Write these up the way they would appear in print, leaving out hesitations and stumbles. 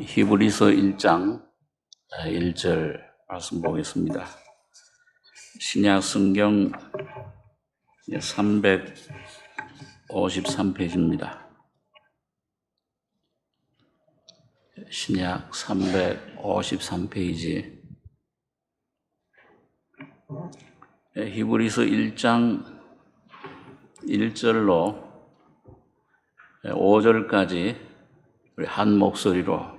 히브리서 1장 1절 말씀 보겠습니다. 신약 성경 353페이지입니다. 신약 353페이지. 히브리서 1장 1절로 5절까지 우리 한 목소리로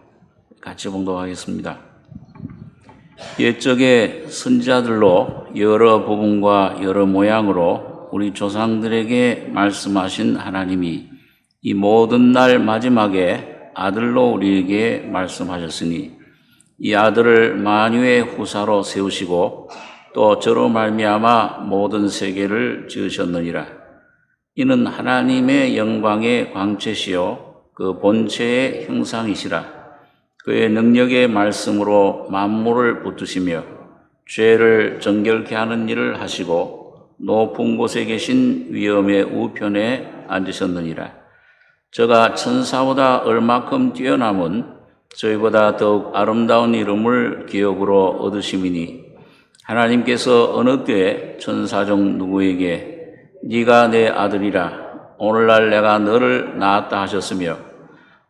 같이 봉독하겠습니다. 옛적의 선지자들로 여러 부분과 여러 모양으로 우리 조상들에게 말씀하신 하나님이 이 모든 날 마지막에 아들로 우리에게 말씀하셨으니 이 아들을 만유의 후사로 세우시고 또 저로 말미암아 모든 세계를 지으셨느니라. 이는 하나님의 영광의 광채시요 그 본체의 형상이시라. 그의 능력의 말씀으로 만물을 붙드시며 죄를 정결케 하는 일을 하시고 높은 곳에 계신 위엄의 우편에 앉으셨느니라. 저가 천사보다 얼마큼 뛰어남은 저희보다 더욱 아름다운 이름을 기업으로 얻으심이니 하나님께서 어느 때에 천사 중 누구에게 네가 내 아들이라 오늘날 내가 너를 낳았다 하셨으며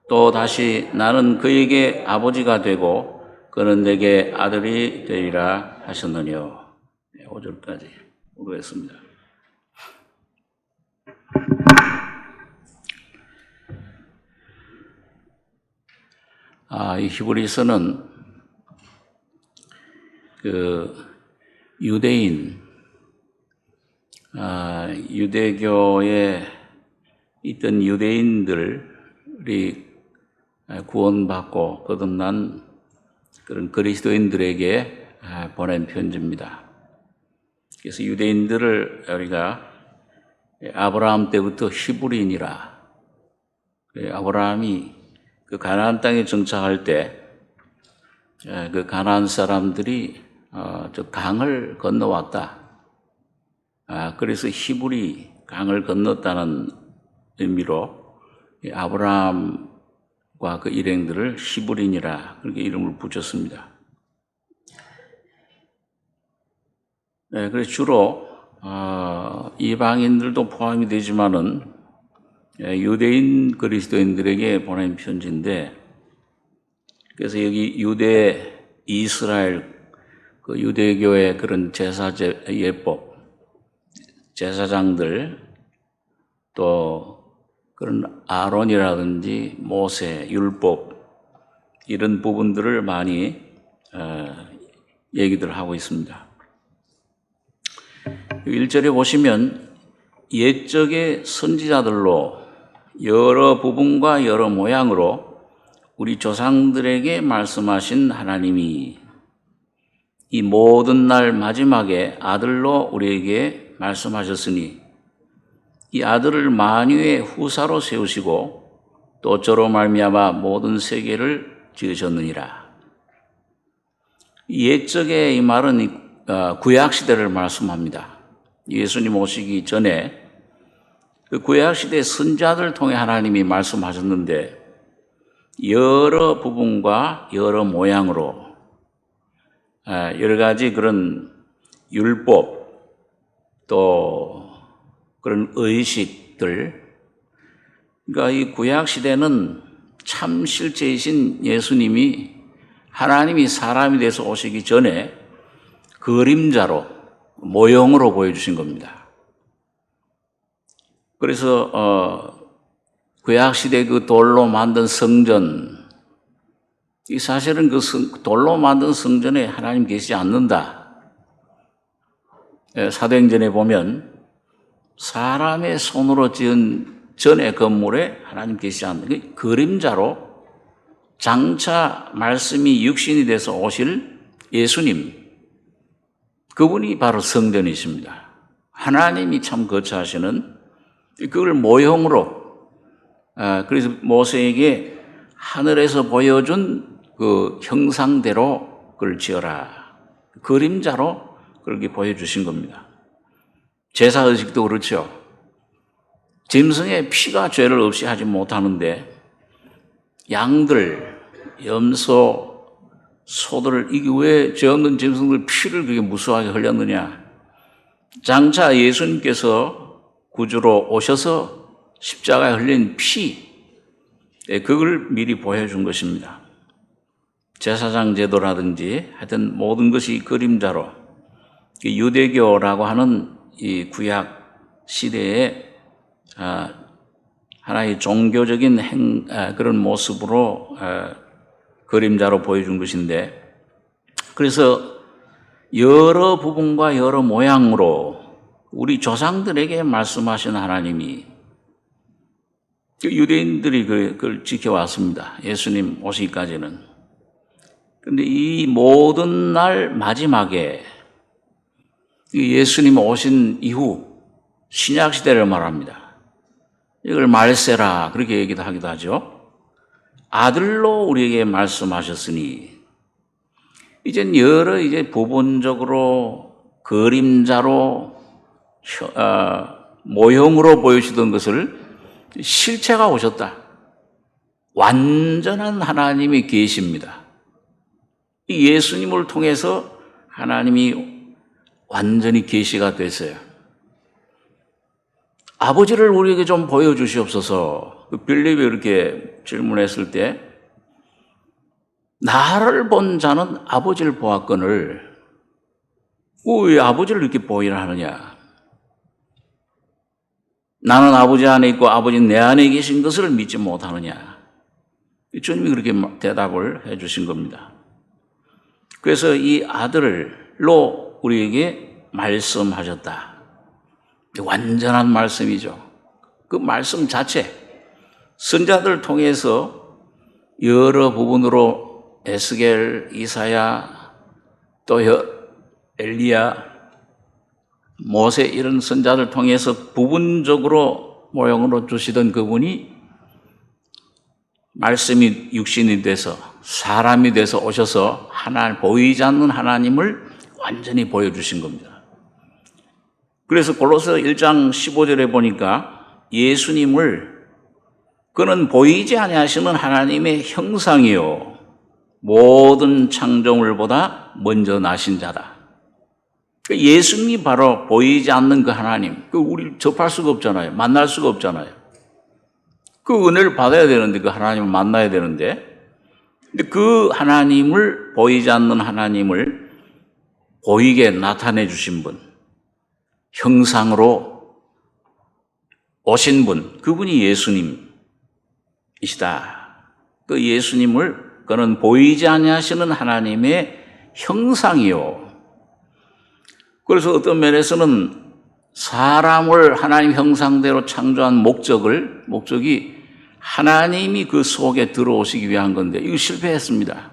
또 다시 나는 그에게 아버지가 되고 그는 내게 아들이 되리라 하셨느뇨. 5절까지 보겠습니다. 이 히브리서는 유대인, 유대교에 있던 유대인들이 구원받고 거듭난 그런 그리스도인들에게 보낸 편지입니다. 그래서 유대인들을 우리가 아브라함 때부터 히브리인이라, 아브라함이 그 가나안 땅에 정착할 때 그 가나안 사람들이 저 강을 건너왔다. 그래서 히브리 강을 건넜다는 의미로 아브라함과 그 일행들을 히브리인이라 그렇게 이름을 붙였습니다. 그래서 주로 이방인들도 포함이 되지만은 유대인 그리스도인들에게 보낸 편지인데, 그래서 여기 유대 이스라엘 그 유대교의 그런 예법, 제사장들, 또 그런 아론이라든지 모세, 율법 이런 부분들을 많이 얘기들 하고 있습니다. 1절에 보시면 옛적의 선지자들로 여러 부분과 여러 모양으로 우리 조상들에게 말씀하신 하나님이 이 모든 날 마지막에 아들로 우리에게 말씀하셨으니 이 아들을 만유의 후사로 세우시고 또 저로 말미암아 모든 세계를 지으셨느니라. 옛적의 이 말은 구약시대를 말씀합니다. 예수님 오시기 전에 그 구약시대 선지자들을 통해 하나님이 말씀하셨는데 여러 부분과 여러 모양으로 여러 가지 그런 율법 또 그런 의식들, 그러니까 이 구약시대는 참 실제이신 예수님이 하나님이 사람이 돼서 오시기 전에 그림자로 모형으로 보여주신 겁니다. 그래서 구약시대 그 돌로 만든 성전, 이 사실은 그 돌로 만든 성전에 하나님 계시지 않는다. 사도행전에 보면 사람의 손으로 지은 전의 건물에 하나님 계시지 않는 그림자로 장차 말씀이 육신이 돼서 오실 예수님, 그분이 바로 성전이십니다. 하나님이 참 거처하시는 그걸 모형으로, 그래서 모세에게 하늘에서 보여준 그 형상대로 그걸 지어라. 그림자로 그렇게 보여주신 겁니다. 제사의식도 그렇죠. 짐승의 피가 죄를 없이 하지 못하는데 양들, 염소, 소들을 이게 왜 죄 없는 짐승들 피를 그렇게 무수하게 흘렸느냐? 장차 예수님께서 구주로 오셔서 십자가에 흘린 피, 그걸 미리 보여준 것입니다. 제사장 제도라든지 하여튼 모든 것이 그림자로 유대교라고 하는 이 구약 시대에 하나의 종교적인 그런 모습으로 그림자로 보여준 것인데, 그래서 여러 부분과 여러 모양으로 우리 조상들에게 말씀하신 하나님이 유대인들이 그걸 지켜왔습니다. 예수님 오시기까지는. 그런데 이 모든 날 마지막에 예수님 오신 이후 신약 시대를 말합니다. 이걸 말세라 그렇게 얘기도 하기도 하죠. 아들로 우리에게 말씀하셨으니 이젠 여러 부분적으로 그림자로 모형으로 보여주던 것을 실체가 오셨다. 완전한 하나님이 계십니다. 이 예수님을 통해서 하나님이 완전히 계시가 됐어요. 아버지를 우리에게 좀 보여주시옵소서. 빌립이 이렇게 질문했을 때 나를 본 자는 아버지를 보았거늘 왜 아버지를 이렇게 보이라 하느냐? 나는 아버지 안에 있고 아버지는 내 안에 계신 것을 믿지 못하느냐? 주님이 그렇게 대답을 해 주신 겁니다. 그래서 이 아들로 우리에게 말씀하셨다. 완전한 말씀이죠. 그 말씀 자체, 선자들 통해서 여러 부분으로 에스겔, 이사야, 또 엘리야, 모세 이런 선자들 통해서 부분적으로 모형으로 주시던 그분이 말씀이 육신이 돼서 사람이 돼서 오셔서 보이지 않는 하나님을 완전히 보여주신 겁니다. 그래서 골로새 1장 15절에 보니까 예수님을 그는 보이지 아니하시는 하나님의 형상이요 모든 창조물보다 먼저 나신 자다. 예수님이 바로 보이지 않는 그 하나님, 우리 접할 수가 없잖아요. 만날 수가 없잖아요. 그 은혜를 받아야 되는데, 그 하나님을 만나야 되는데, 근데 그 하나님을, 보이지 않는 하나님을 보이게 나타내 주신 분, 형상으로 오신 분, 그분이 예수님이시다. 그 예수님을 그는 보이지 아니하시는 하나님의 형상이요. 그래서 어떤 면에서는 사람을 하나님 형상대로 창조한 목적이 하나님이 그 속에 들어오시기 위한 건데 이거 실패했습니다.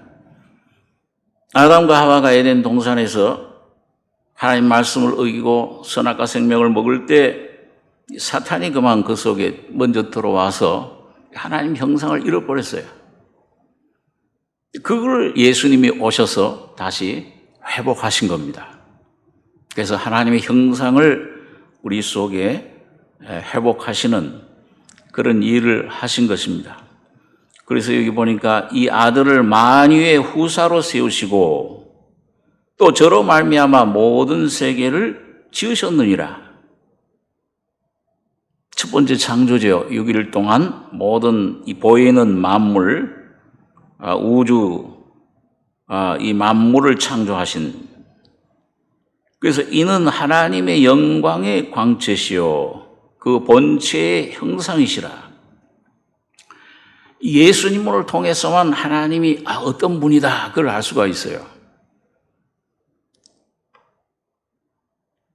아담과 하와가 에덴 동산에서 하나님 말씀을 어기고 선악과 생명을 먹을 때 사탄이 그만 그 속에 먼저 들어와서 하나님 형상을 잃어버렸어요. 그걸 예수님이 오셔서 다시 회복하신 겁니다. 그래서 하나님의 형상을 우리 속에 회복하시는 그런 일을 하신 것입니다. 그래서 여기 보니까 이 아들을 만유의 후사로 세우시고 또 저로 말미암아 모든 세계를 지으셨느니라. 첫 번째 창조죠. 6일 동안 모든 이 보이는 만물, 우주, 이 만물을 창조하신. 그래서 이는 하나님의 영광의 광채시요 그 본체의 형상이시라. 예수님을 통해서만 하나님이 어떤 분이다 그걸 알 수가 있어요.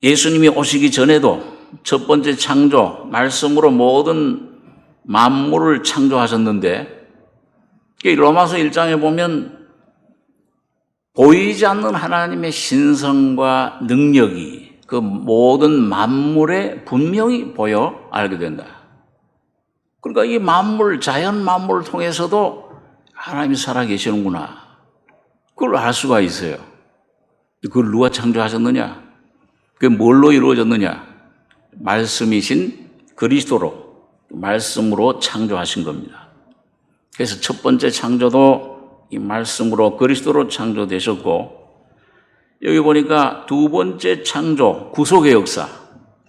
예수님이 오시기 전에도 첫 번째 창조, 말씀으로 모든 만물을 창조하셨는데 로마서 1장에 보면 보이지 않는 하나님의 신성과 능력이 그 모든 만물에 분명히 보여 알게 된다. 그러니까 이 만물, 자연 만물을 통해서도 하나님이 살아계시는구나. 그걸 알 수가 있어요. 그걸 누가 창조하셨느냐? 그게 뭘로 이루어졌느냐? 말씀이신 그리스도로, 말씀으로 창조하신 겁니다. 그래서 첫 번째 창조도 이 말씀으로 그리스도로 창조되셨고, 여기 보니까 두 번째 창조, 구속의 역사.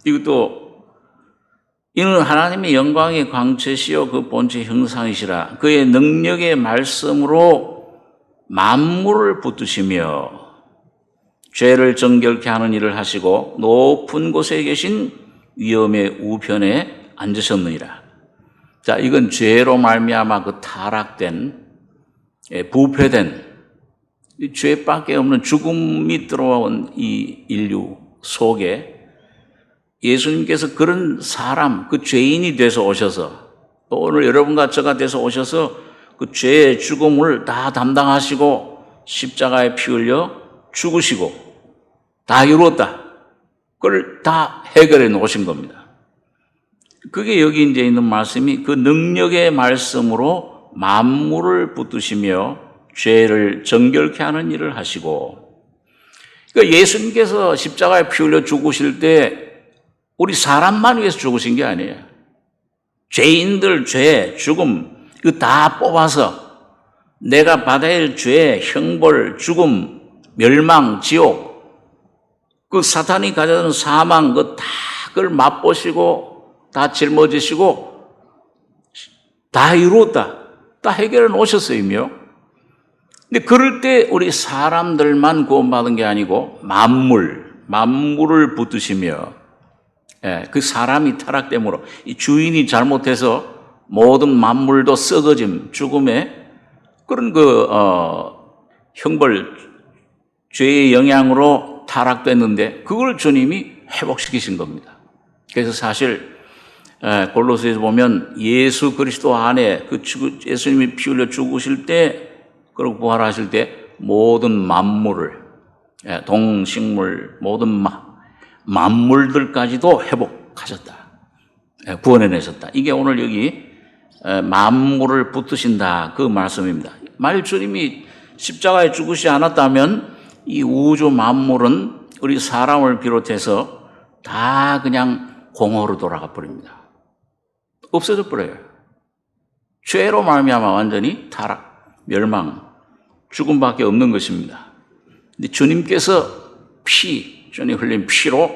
이것도 이는 하나님의 영광의 광채시요 그 본체 형상이시라. 그의 능력의 말씀으로 만물을 붙드시며 죄를 정결케 하는 일을 하시고 높은 곳에 계신 위엄의 우편에 앉으셨느니라. 자, 이건 죄로 말미암아 그 타락된, 부패된, 죄밖에 없는 죽음이 들어온 이 인류 속에 예수님께서 그런 사람, 그 죄인이 돼서 오셔서, 또 오늘 여러분과 저가 돼서 오셔서 그 죄의 죽음을 다 담당하시고 십자가에 피 흘려 죽으시고 다 이루었다. 그걸 다 해결해 놓으신 겁니다. 그게 여기 이제 있는 말씀이 그 능력의 말씀으로 만물을 붙드시며 죄를 정결케 하는 일을 하시고, 그러니까 예수님께서 십자가에 피 흘려 죽으실 때 우리 사람만 위해서 죽으신 게 아니에요. 죄인들 죄, 죽음 이거 다 뽑아서 내가 받아야 할 죄, 형벌, 죽음, 멸망, 지옥, 그 사탄이 가져다는 사망 그걸 맛보시고 다 짊어지시고 다 이루었다. 다 해결해 놓으셨어요, 이미요. 근데 그럴 때 우리 사람들만 구원받은 게 아니고 만물을 붙드시며, 그 사람이 타락됨으로 이 주인이 잘못해서 모든 만물도 썩어짐, 죽음에 그런 형벌, 죄의 영향으로 타락됐는데 그걸 주님이 회복시키신 겁니다. 그래서 사실 골로새에서 보면 예수 그리스도 안에 예수님이 피 흘려 죽으실 때 그리고 부활하실 때 모든 만물을, 동식물, 모든 만물들까지도 회복하셨다. 구원해내셨다. 이게 오늘 여기 만물을 붙드신다 그 말씀입니다. 만일 주님이 십자가에 죽으시지 않았다면 이 우주 만물은 우리 사람을 비롯해서 다 그냥 공허로 돌아가 버립니다. 없어져 버려요. 죄로 말미암아 완전히 타락, 멸망, 죽음밖에 없는 것입니다. 근데 주님께서 주님 흘린 피로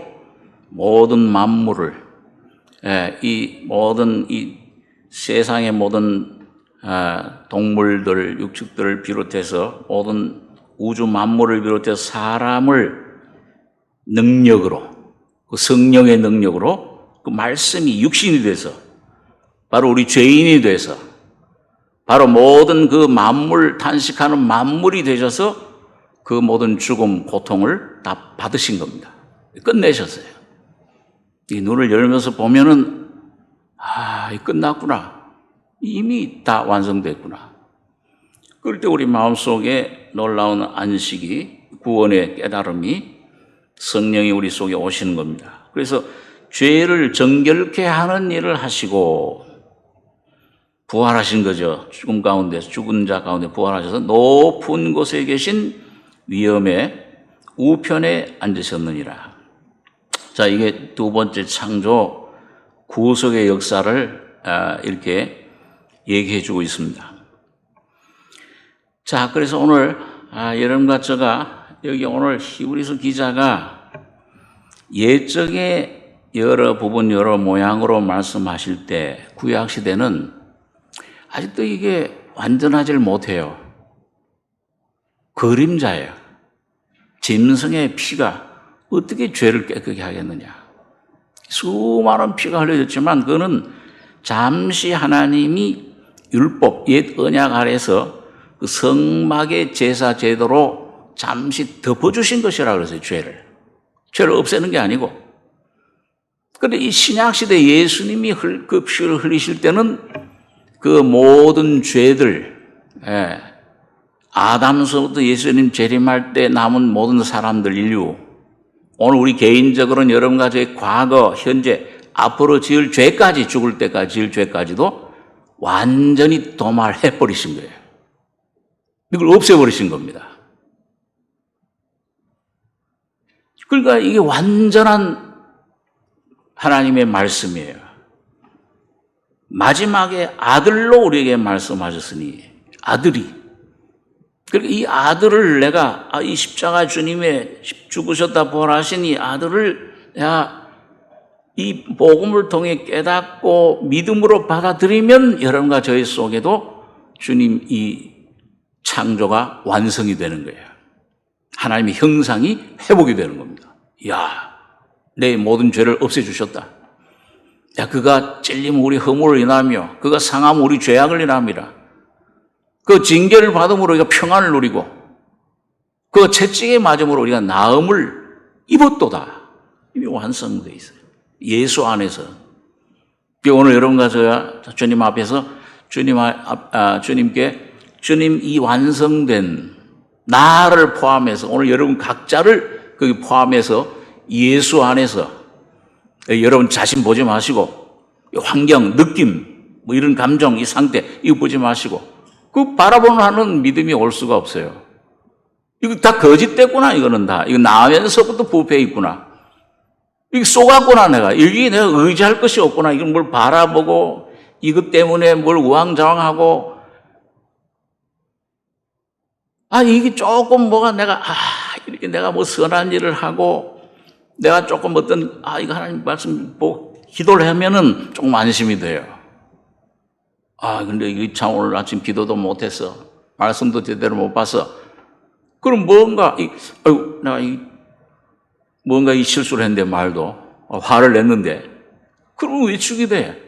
모든 만물을, 이 모든 이 세상의 모든 동물들, 육축들을 비롯해서 모든 우주 만물을 비롯해서 사람을 능력으로, 그 성령의 능력으로 그 말씀이 육신이 돼서 바로 우리 죄인이 돼서 바로 모든 그 만물, 탄식하는 만물이 되셔서 그 모든 죽음, 고통을 다 받으신 겁니다. 끝내셨어요. 이 눈을 열면서 보면은, 끝났구나. 이미 다 완성됐구나. 그럴 때 우리 마음속에 놀라운 안식이, 구원의 깨달음이 성령이 우리 속에 오시는 겁니다. 그래서 죄를 정결케 하는 일을 하시고 부활하신 거죠. 죽은 가운데서, 죽은 자 가운데 부활하셔서 높은 곳에 계신 위엄의 우편에 앉으셨느니라. 자, 이게 두 번째 창조, 구속의 역사를 이렇게 얘기해 주고 있습니다. 자, 그래서 오늘 여러분과 제가 여기 오늘 히브리서 기자가 옛적의 여러 부분, 여러 모양으로 말씀하실 때 구약 시대는 아직도 이게 완전하지를 못해요. 그림자예요. 짐승의 피가 어떻게 죄를 깨끗게 하겠느냐. 수많은 피가 흘려졌지만 그거는 잠시 하나님이 율법, 옛 언약 아래서 그 성막의 제사 제도로 잠시 덮어주신 것이라 그랬어요, 죄를. 죄를 없애는 게 아니고. 그런데 이 신약시대 예수님이 그 피를 흘리실 때는 그 모든 죄들, 아담서부터 예수님 재림할 때 남은 모든 사람들, 인류, 오늘 우리 개인적으로는 여러분과 저의 과거, 현재, 앞으로 지을 죄까지, 죽을 때까지 지을 죄까지도 완전히 도말해버리신 거예요. 이걸 없애버리신 겁니다. 그러니까 이게 완전한 하나님의 말씀이에요. 마지막에 아들로 우리에게 말씀하셨으니, 아들이 그리고 이 아들을 내가 이 십자가 주님의 죽으셨다 부활하신 이 아들을 내가 이 복음을 통해 깨닫고 믿음으로 받아들이면 여러분과 저희 속에도 주님 이 창조가 완성이 되는 거예요. 하나님의 형상이 회복이 되는 겁니다. 야, 내 모든 죄를 없애주셨다. 야, 그가 찔림 우리 허물을 인하며 그가 상함 우리 죄악을 인함이라. 그 징계를 받음으로 우리가 평안을 누리고 그 채찍에 맞음으로 우리가 나음을 입었도다. 이미 완성되어 있어요. 예수 안에서. 오늘 여러분과 저와 주님 앞에서 주님께 주님 이 완성된 나를 포함해서 오늘 여러분 각자를 거기 포함해서 예수 안에서 여러분 자신 보지 마시고 환경, 느낌, 뭐 이런 감정, 이 상태 이거 보지 마시고 그 바라보는 하는 믿음이 올 수가 없어요. 이거 다 거짓됐구나. 이거는 다 이거 나면서부터 부패해 있구나. 이거 속았구나. 여기 내가 의지할 것이 없구나. 이걸 뭘 바라보고 이것 때문에 뭘 우왕좌왕하고 이게 조금 뭐가 내가 이렇게 내가 뭐 선한 일을 하고 내가 조금 어떤 이거 하나님 말씀 뭐 기도를 하면은 조금 안심이 돼요. 근데 이게 참 오늘 아침 기도도 못했어. 말씀도 제대로 못 봤어. 그럼 뭔가 내가 뭔가 이 실수를 했는데 말도 화를 냈는데 그러면 위축이 돼.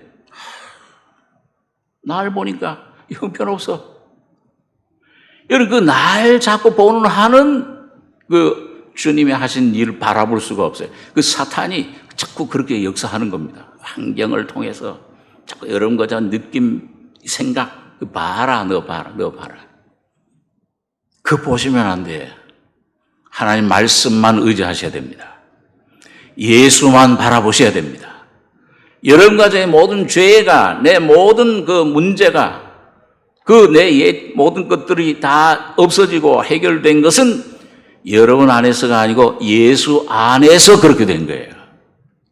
날 보니까 형편없어. 여러분 그 날 자꾸 보는 하는 그 주님이 하신 일을 바라볼 수가 없어요. 그 사탄이 자꾸 그렇게 역사하는 겁니다. 환경을 통해서 자꾸 여러분 거자 느낌, 생각 봐라, 너 봐라. 그 보시면 안 돼. 하나님 말씀만 의지하셔야 됩니다. 예수만 바라보셔야 됩니다. 여러분과 저의 모든 죄가 내 모든 그 문제가 내 모든 것들이 다 없어지고 해결된 것은 여러분 안에서가 아니고 예수 안에서 그렇게 된 거예요.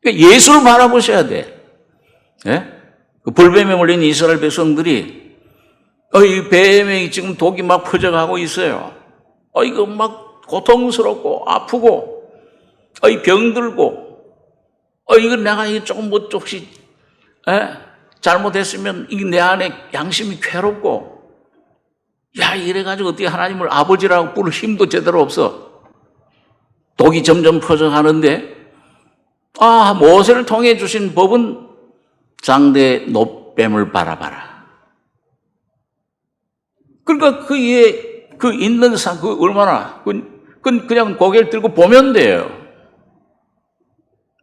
그러니까 예수를 바라보셔야 돼. 예? 그 불뱀에 물린 이스라엘 백성들이 이 뱀에 지금 독이 막 퍼져가고 있어요. 이거 막 고통스럽고 아프고 병들고 이거 내가 조금 뭐 조금씩 잘못했으면 이게 내 안에 양심이 괴롭고 이래가지고 어떻게 하나님을 아버지라고 부를 힘도 제대로 없어. 독이 점점 퍼져가는데 모세를 통해 주신 법은 장대 놋뱀을 바라봐라. 그러니까 그 있는 산, 얼마나, 그냥 고개를 들고 보면 돼요.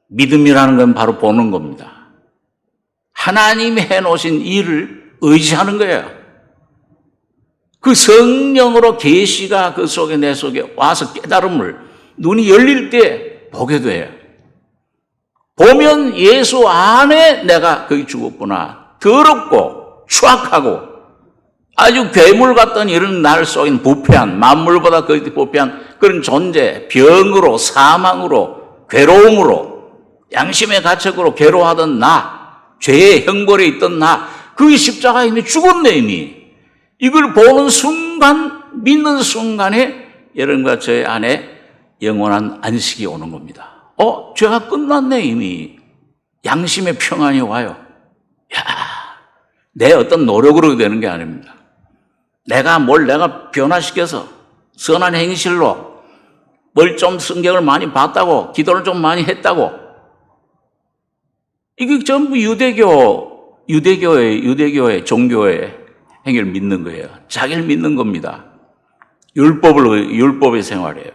믿음이라는 건 바로 보는 겁니다. 하나님이 해놓으신 일을 의지하는 거예요. 그 성령으로 계시가 그 속에 내 속에 와서 깨달음을 눈이 열릴 때 보게 돼요. 보면 예수 안에 내가 거기 죽었구나. 더럽고 추악하고 아주 괴물 같던 이런 날 속인 부패한 만물보다 거기 부패한 그런 존재, 병으로 사망으로 괴로움으로 양심의 가책으로 괴로워하던 죄의 형벌에 있던 그 십자가에 이미 죽었네 이미. 이걸 보는 순간 믿는 순간에 여러분과 저의 안에 영원한 안식이 오는 겁니다. 죄가 끝났네 이미. 양심의 평안이 와요. 내 어떤 노력으로 되는 게 아닙니다. 내가 변화시켜서 선한 행실로 뭘 좀 성경을 많이 봤다고 기도를 좀 많이 했다고 이게 전부 유대교의 종교의 행위를 믿는 거예요. 자기를 믿는 겁니다. 율법의 생활이에요.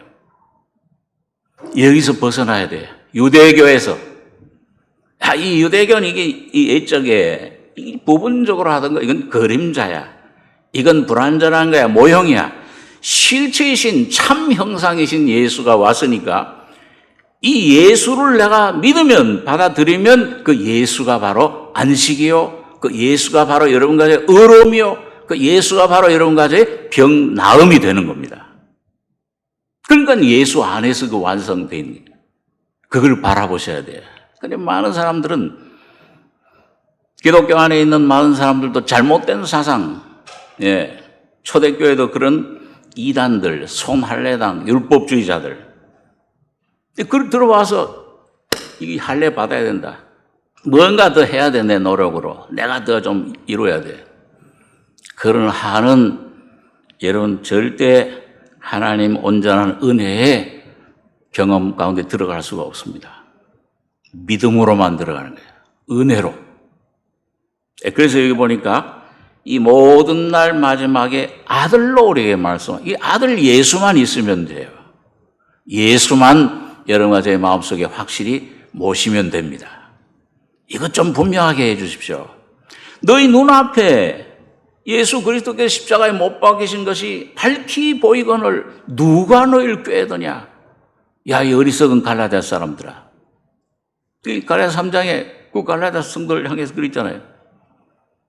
여기서 벗어나야 돼요. 유대교에서. 이 유대교는 이 옛적에 부분적으로 하던 거, 이건 그림자야. 이건 불완전한 거야. 모형이야. 실체이신 참 형상이신 예수가 왔으니까 이 예수를 내가 믿으면, 받아들이면 그 예수가 바로 안식이요. 그 예수가 바로 여러분 가정의 의로움이요. 그 예수가 바로 여러분 가정의 병 나음이 되는 겁니다. 그러니까 예수 안에서 그 완성된 그걸 바라보셔야 돼요. 근데 많은 사람들은 기독교 안에 있는 많은 사람들도 잘못된 사상, 초대교회도 그런 이단들, 손할례당, 율법주의자들. 그 들어와서 이 할례 받아야 된다. 뭔가 더 해야 돼, 내 노력으로. 내가 더 좀 이루어야 돼. 그런 한은 여러분 절대 하나님 온전한 은혜의 경험 가운데 들어갈 수가 없습니다. 믿음으로만 들어가는 거예요. 은혜로. 그래서 여기 보니까 이 모든 날 마지막에 아들로 우리에게 말씀, 이 아들 예수만 있으면 돼요. 예수만 여러분과 제 마음속에 확실히 모시면 됩니다. 이것 좀 분명하게 해 주십시오. 너희 눈앞에 예수 그리스도께서 십자가에 못 박히신 것이 밝히 보이거늘 누가 너희를 꾀더냐? 야, 이 어리석은 갈라디아 사람들아. 이 갈라디아 3장에 그 갈라디아 성도를 향해서 그랬잖아요.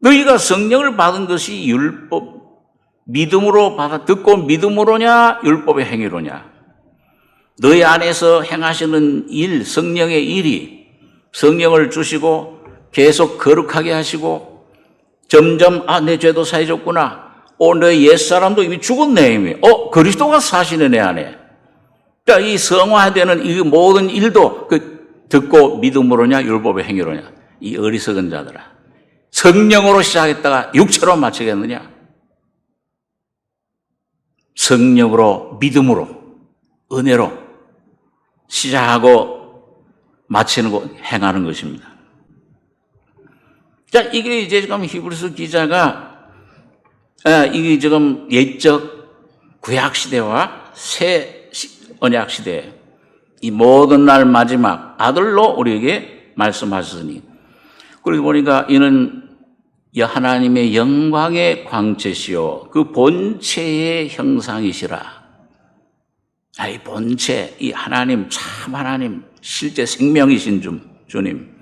너희가 성령을 받은 것이 율법, 믿음으로 받아 듣고 믿음으로냐 율법의 행위로냐? 너희 안에서 행하시는 일, 성령의 일이 성령을 주시고 계속 거룩하게 하시고 점점 내 죄도 사해졌구나. 너희 옛사람도 이미 죽었네 이미. 그리스도가 사시네 내 안에. 그러니까 이 성화되는 이 모든 일도 듣고 믿음으로냐 율법의 행위로냐. 이 어리석은 자들아. 성령으로 시작했다가 육체로 마치겠느냐? 성령으로 믿음으로 은혜로 시작하고 마치는 것, 행하는 것입니다. 자, 이게 이제 지금 히브리서 기자가 이게 지금 옛적 구약 시대와 새 언약 시대 이 모든 날 마지막 아들로 우리에게 말씀하셨으니 그리고 보니까 이는 하나님의 영광의 광채시요 그 본체의 형상이시라. 이 본체, 이 하나님 참 하나님 실제 생명이신 주님,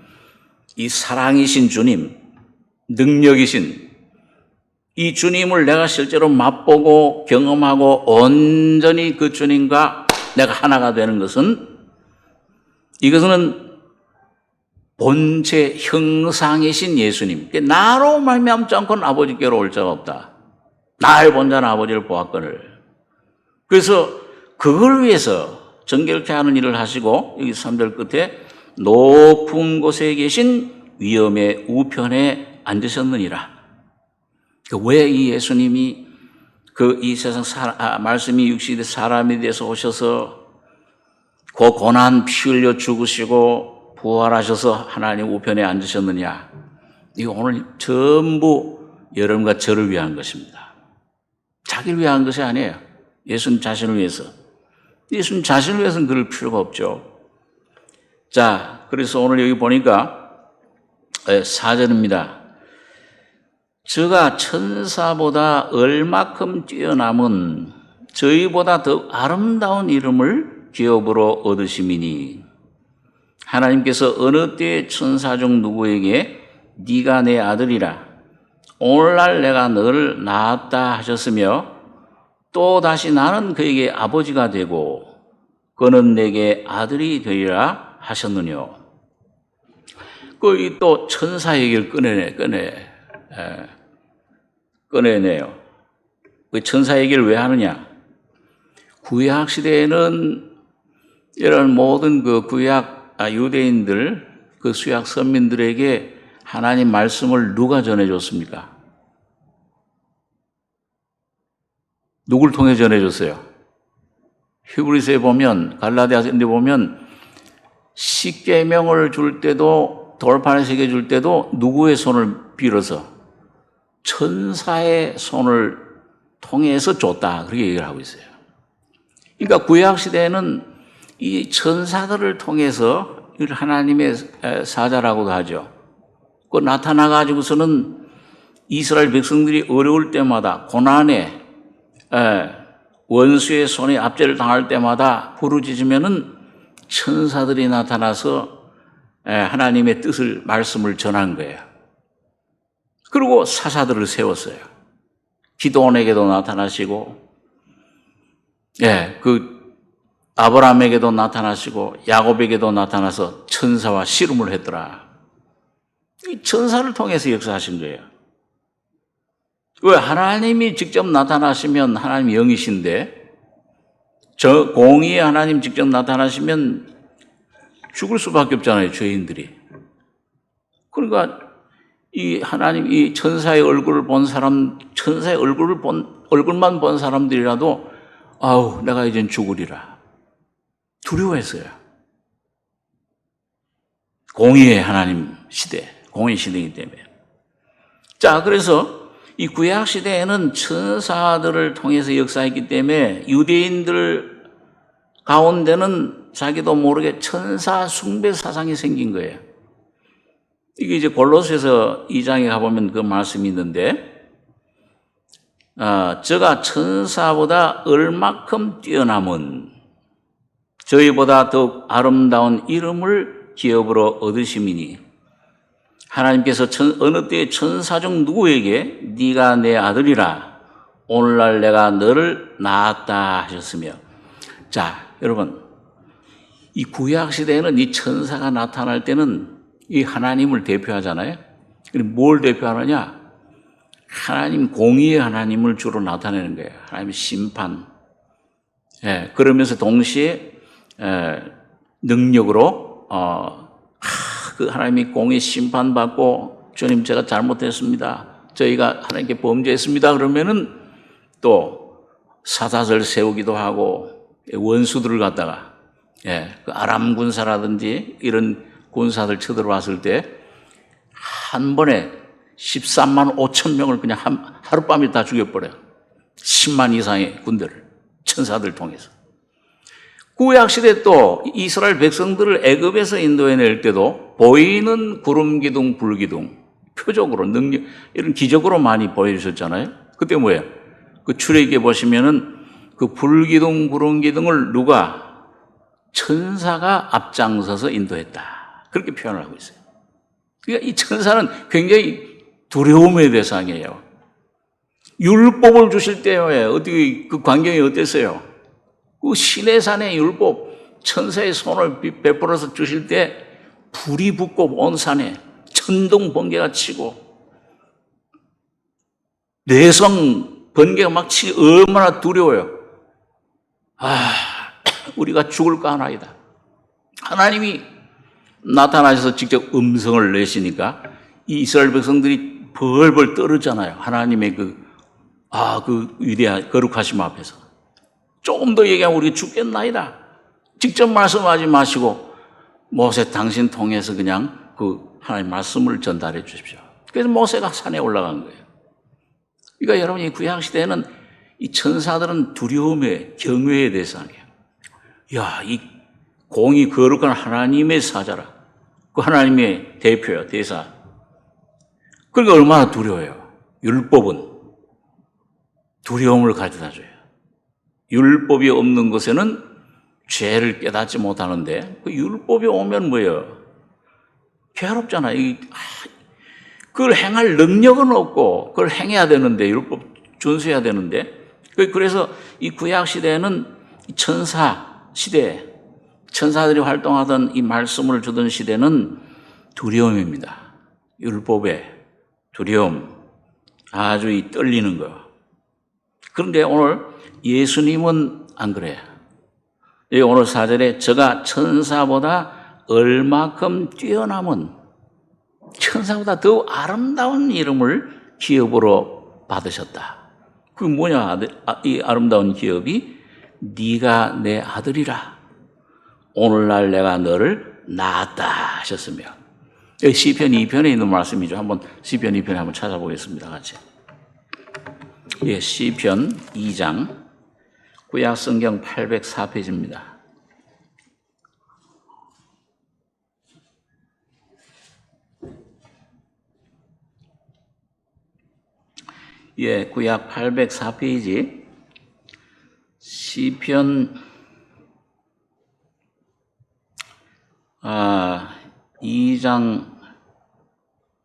이 사랑이신 주님, 능력이신 이 주님을 내가 실제로 맛보고 경험하고 온전히 그 주님과 내가 하나가 되는 것은 이것은 본체 형상이신 예수님. 나로 말미암지 않고는 아버지께로 올 자가 없다. 나를 본 자는 아버지를 보았거늘. 그래서 그걸 위해서 정결케 하는 일을 하시고 여기 3절 끝에 높은 곳에 계신 위엄의 우편에 앉으셨느니라. 왜 이 예수님이 이 세상 말씀이 육신의 사람에 대해서 오셔서 그 고난 피 흘려 죽으시고 부활하셔서 하나님 우편에 앉으셨느냐? 이거 오늘 전부 여러분과 저를 위한 것입니다. 자기를 위한 것이 아니에요. 예수님 자신을 위해서. 예수님 자신을 위해서는 그럴 필요가 없죠. 자, 그래서 오늘 여기 보니까 4절입니다. 저가 천사보다 얼마큼 뛰어남은 저희보다 더 아름다운 이름을 기업으로 얻으심이니 하나님께서 어느 때 천사 중 누구에게 네가 내 아들이라 오늘날 내가 너를 낳았다 하셨으며 또 다시 나는 그에게 아버지가 되고 그는 내게 아들이 되리라 하셨느뇨. 또 천사 얘기를 꺼내네요. 그 천사 얘기를 왜 하느냐? 구약 시대에는 이런 모든 그 구약 유대인들, 그 수약 선민들에게 하나님 말씀을 누가 전해줬습니까? 누굴 통해 전해줬어요? 히브리서에 보면, 갈라디아서에 보면 십계명을 줄 때도 돌판에 새겨줄 때도 누구의 손을 빌어서 천사의 손을 통해서 줬다. 그렇게 얘기를 하고 있어요. 그러니까 구약시대에는 이 천사들을 통해서 하나님의 사자라고도 하죠. 그 나타나가지고서는 이스라엘 백성들이 어려울 때마다 고난에 원수의 손에 압제를 당할 때마다 부르짖으면은 천사들이 나타나서 하나님의 뜻을 말씀을 전한 거예요. 그리고 사사들을 세웠어요. 기도원에게도 나타나시고, 그 아브라함에게도 나타나시고 야곱에게도 나타나서 천사와 씨름을 했더라. 이 천사를 통해서 역사하신 거예요. 왜? 하나님이 직접 나타나시면 하나님 영이신데, 저 공의의 하나님 직접 나타나시면 죽을 수밖에 없잖아요, 죄인들이. 그러니까 이 하나님, 이 천사의 얼굴을 본 사람, 천사의 얼굴만 본 사람들이라도 아우, 내가 이젠 죽으리라 두려워했어요. 공의의 하나님 시대, 공의 시대이기 때문에. 자, 그래서 이 구약 시대에는 천사들을 통해서 역사했기 때문에 유대인들 가운데는 자기도 모르게 천사 숭배 사상이 생긴 거예요. 이게 이제 골로새서 2장에 가보면 그 말씀이 있는데, 저가 천사보다 얼마큼 뛰어남은 저희보다 더욱 아름다운 이름을 기업으로 얻으심이니, 하나님께서 어느 때에 천사 중 누구에게 네가 내 아들이라 오늘날 내가 너를 낳았다 하셨으며. 자, 여러분, 이 구약 시대에는 이 천사가 나타날 때는 이 하나님을 대표하잖아요. 뭘 대표하느냐? 하나님, 공의의 하나님을 주로 나타내는 거예요. 하나님의 심판. 예, 그러면서 동시에 능력으로 그 하나님이 공의 심판받고, 주님 제가 잘못했습니다, 저희가 하나님께 범죄했습니다 그러면은 또 사사절 세우기도 하고, 원수들을 갖다가, 그 아람 군사라든지 이런 군사들 쳐들어왔을 때 한 번에 13만 5천 명을 그냥 하룻밤에 다 죽여버려요. 10만 이상의 군대를 천사들 통해서. 구약시대 또 이스라엘 백성들을 애굽에서 인도해낼 때도 보이는 구름 기둥, 불 기둥, 표적으로, 능력, 이런 기적으로 많이 보여주셨잖아요. 그때 뭐예요? 그 출애굽기에 보시면은 그 불 기둥, 구름 기둥을 누가? 천사가 앞장서서 인도했다, 그렇게 표현을 하고 있어요. 그러니까 이 천사는 굉장히 두려움의 대상이에요. 율법을 주실 때에 어떻게 그 광경이 어땠어요? 그 시내산의 율법, 천사의 손을 베풀어서 주실 때 불이 붙고 온 산에 천둥 번개가 치고 내성 번개가 막 치고 얼마나 두려워요. 우리가 죽을까 하나이다. 하나님이 나타나셔서 직접 음성을 내시니까 이 이스라엘 백성들이 벌벌 떨었잖아요. 하나님의 그 위대한 거룩하심 앞에서. 조금 더 얘기하면 우리가 죽겠나이다. 직접 말씀하지 마시고 모세 당신 통해서 그냥 그 하나님 말씀을 전달해 주십시오. 그래서 모세가 산에 올라간 거예요. 그러니까 여러분, 이 구약시대에는 이 천사들은 두려움의, 경외의 대상이에요. 야, 이 공이 거룩한 하나님의 사자라. 그 하나님의 대표야, 대사. 그러니까 얼마나 두려워요. 율법은 두려움을 가져다 줘요. 율법이 없는 것에는 죄를 깨닫지 못하는데, 그 율법이 오면 뭐예요? 괴롭잖아요. 그걸 행할 능력은 없고, 그걸 행해야 되는데, 율법 준수해야 되는데. 그래서 이 구약 시대에는 천사 시대, 천사들이 활동하던 이 말씀을 주던 시대는 두려움입니다. 율법의 두려움, 아주 이 떨리는 거. 그런데 오늘 예수님은 안 그래요. 여기 오늘 4절에 저가 천사보다 얼마큼 뛰어남은, 천사보다 더 아름다운 이름을 기업으로 받으셨다. 그게 뭐냐? 이 아름다운 기업이 네가 내 아들이라 오늘날 내가 너를 낳았다 하셨으며. 여기 시편 2편에 있는 말씀이죠. 한번 시편 2편에 한번 찾아보겠습니다, 같이. 예, 시편 2장, 구약 성경 804페이지입니다. 예, 구약 804페이지, 시편 2장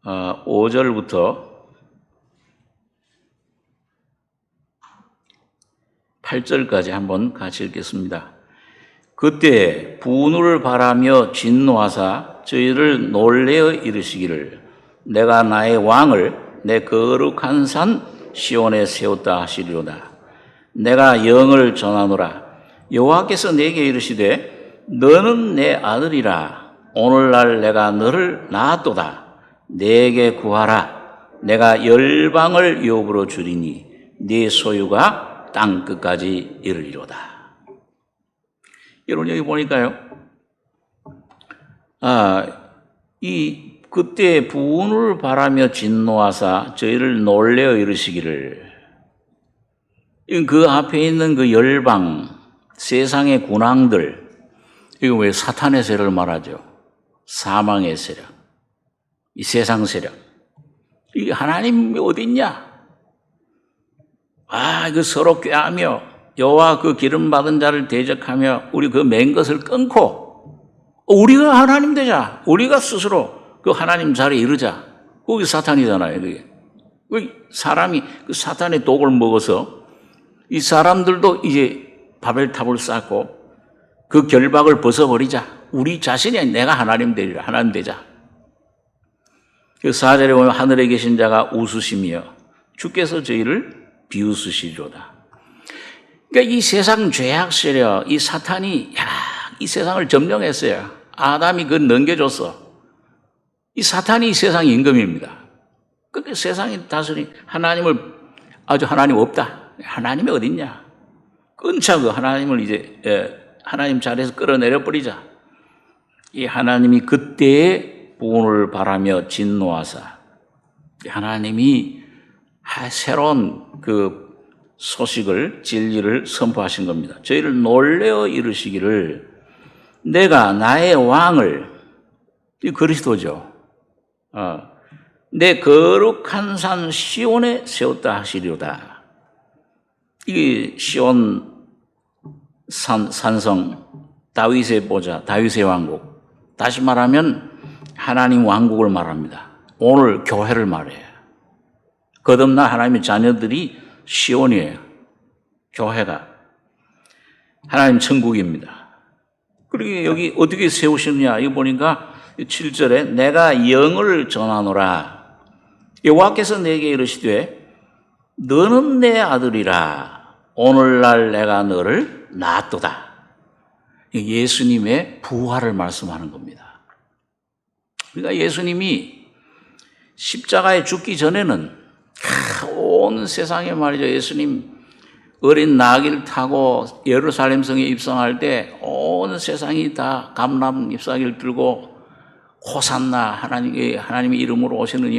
5절부터 8절까지 한번 같이 읽겠습니다. 그때 분을 바라며 진노하사 저희를 놀래어 이르시기를 내가 나의 왕을 내 거룩한 산 시온에 세웠다 하시리로다. 내가 영을 전하노라. 여호와께서 내게 이르시되 너는 내 아들이라. 오늘날 내가 너를 낳았도다. 내게 구하라. 내가 열방을 유업으로 주리니 네 소유가 땅 끝까지 이르리로다. 여러분 여기 보니까요. 그때 부운을 바라며 진노하사 저희를 놀래어 이르시기를. 그 앞에 있는 그 열방, 세상의 군왕들, 이거 왜 사탄의 세력을 말하죠? 사망의 세력, 이 세상 세력. 이 하나님이 어딨냐? 그 서로 꾀하며 여호와 그 기름 받은 자를 대적하며 우리 그 맨 것을 끊고 우리가 하나님 되자. 우리가 스스로 그 하나님 자리에 이르자. 거기 사탄이잖아요. 그게. 사람이 그 사탄의 독을 먹어서 이 사람들도 이제 바벨탑을 쌓고 그 결박을 벗어버리자. 우리 자신이 내가 하나님 되리라. 하나님 되자. 그 4절에 보면 하늘에 계신 자가 웃으시며 주께서 저희를 비웃으시리로다. 그러니까 이 세상 죄악 세력, 이 사탄이 이 세상을 점령했어요. 아담이 그걸 넘겨줬어. 이 사탄이 이 세상 임금입니다. 그러니까 세상이 다스리 하나님을 하나님 없다. 하나님이 어딨냐? 끊자 그 하나님을 이제 하나님 자리에서 끌어내려 버리자. 이 하나님이 그때의 부흥을 바라며 진노하사 하나님이 새로운 그 소식을 진리를 선포하신 겁니다. 저희를 놀래어 이르시기를 내가 나의 왕을 이 그리스도죠. 내 거룩한 산 시온에 세웠다 하시리로다. 이 시온 산성 다윗의 보좌, 다윗의 왕국. 다시 말하면 하나님 왕국을 말합니다. 오늘 교회를 말해요. 거듭난 하나님의 자녀들이 시온이에요. 교회가 하나님 천국입니다. 그리고 여기 어떻게 세우시느냐 이거 보니까 7절에 내가 영을 전하노라. 여호와께서 내게 이르시되 너는 내 아들이라. 오늘날 내가 너를 낳았도다. 예수님의 부활을 말씀하는 겁니다. 그러니까 예수님이 십자가에 죽기 전에는 온 세상에 말이죠. 예수님 어린 나귀를 타고 예루살렘 성에 입성할 때 온 세상이 다 감람 잎사귀를 들고 호산나 하나님의 이름으로 오시는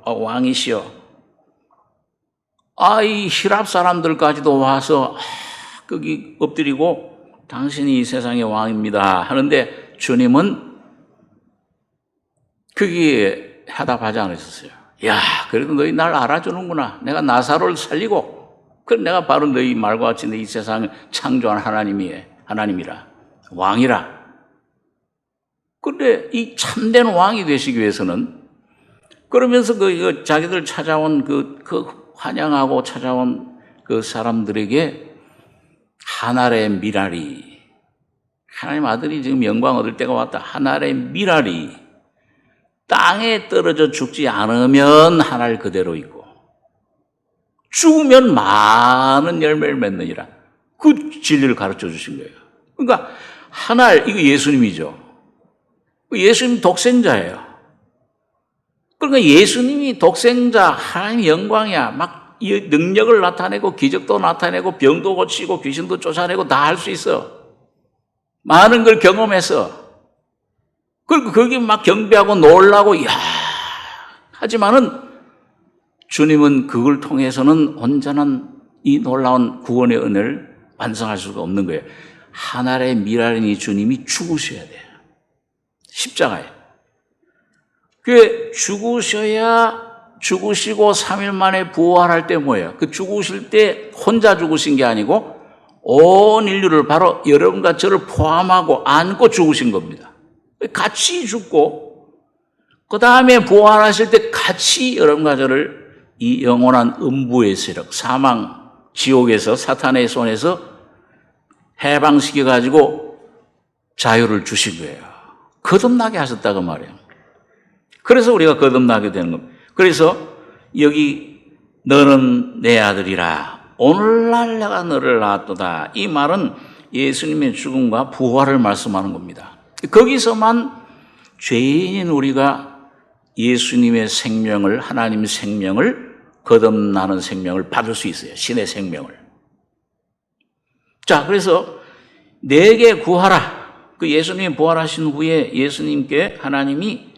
왕이시여. 이 히랍 사람들까지도 와서 거기 엎드리고 당신이 이 세상의 왕입니다 하는데 주님은 거기에 해답하지 않으셨어요. 그래도 너희 날 알아주는구나. 내가 나사로를 살리고, 그럼 내가 바로 너희 말과 같이 이 세상을 창조한 하나님이라, 왕이라. 그런데 이 참된 왕이 되시기 위해서는, 그러면서 자기들 찾아온 환영하고 찾아온 그 사람들에게 한 알의 미랄이, 하나님 아들이 지금 영광 얻을 때가 왔다. 한 알의 미랄이 땅에 떨어져 죽지 않으면 한 알 그대로 있고 죽으면 많은 열매를 맺느니라. 그 진리를 가르쳐 주신 거예요. 그러니까 한 알, 이거 예수님이죠. 예수님 독생자예요. 그러니까 예수님이 독생자, 하나님의 영광이야. 막 능력을 나타내고 기적도 나타내고 병도 고치고 귀신도 쫓아내고 다 할 수 있어. 많은 걸 경험해서. 그리고 거기 막 경배하고 놀라고, 하지만은 주님은 그걸 통해서는 온전한 이 놀라운 구원의 은혜를 완성할 수가 없는 거예요. 한 알의 미랄인 주님이 죽으셔야 돼요. 십자가에. 죽으시고 3일 만에 부활할 때 뭐예요? 그 죽으실 때 혼자 죽으신 게 아니고 온 인류를 바로 여러분과 저를 포함하고 안고 죽으신 겁니다. 같이 죽고 그 다음에 부활하실 때 같이 여러분과 저를 이 영원한 음부의 세력, 사망, 지옥에서 사탄의 손에서 해방시켜가지고 자유를 주신 거예요. 거듭나게 하셨다고 말이에요. 그래서 우리가 거듭나게 되는 겁니다. 그래서 여기 너는 내 아들이라 오늘날 내가 너를 낳았도다. 이 말은 예수님의 죽음과 부활을 말씀하는 겁니다. 거기서만 죄인인 우리가 예수님의 생명을, 하나님의 생명을, 거듭나는 생명을 받을 수 있어요. 신의 생명을. 자, 그래서 내게 구하라. 그 예수님이 부활하신 후에 예수님께 하나님이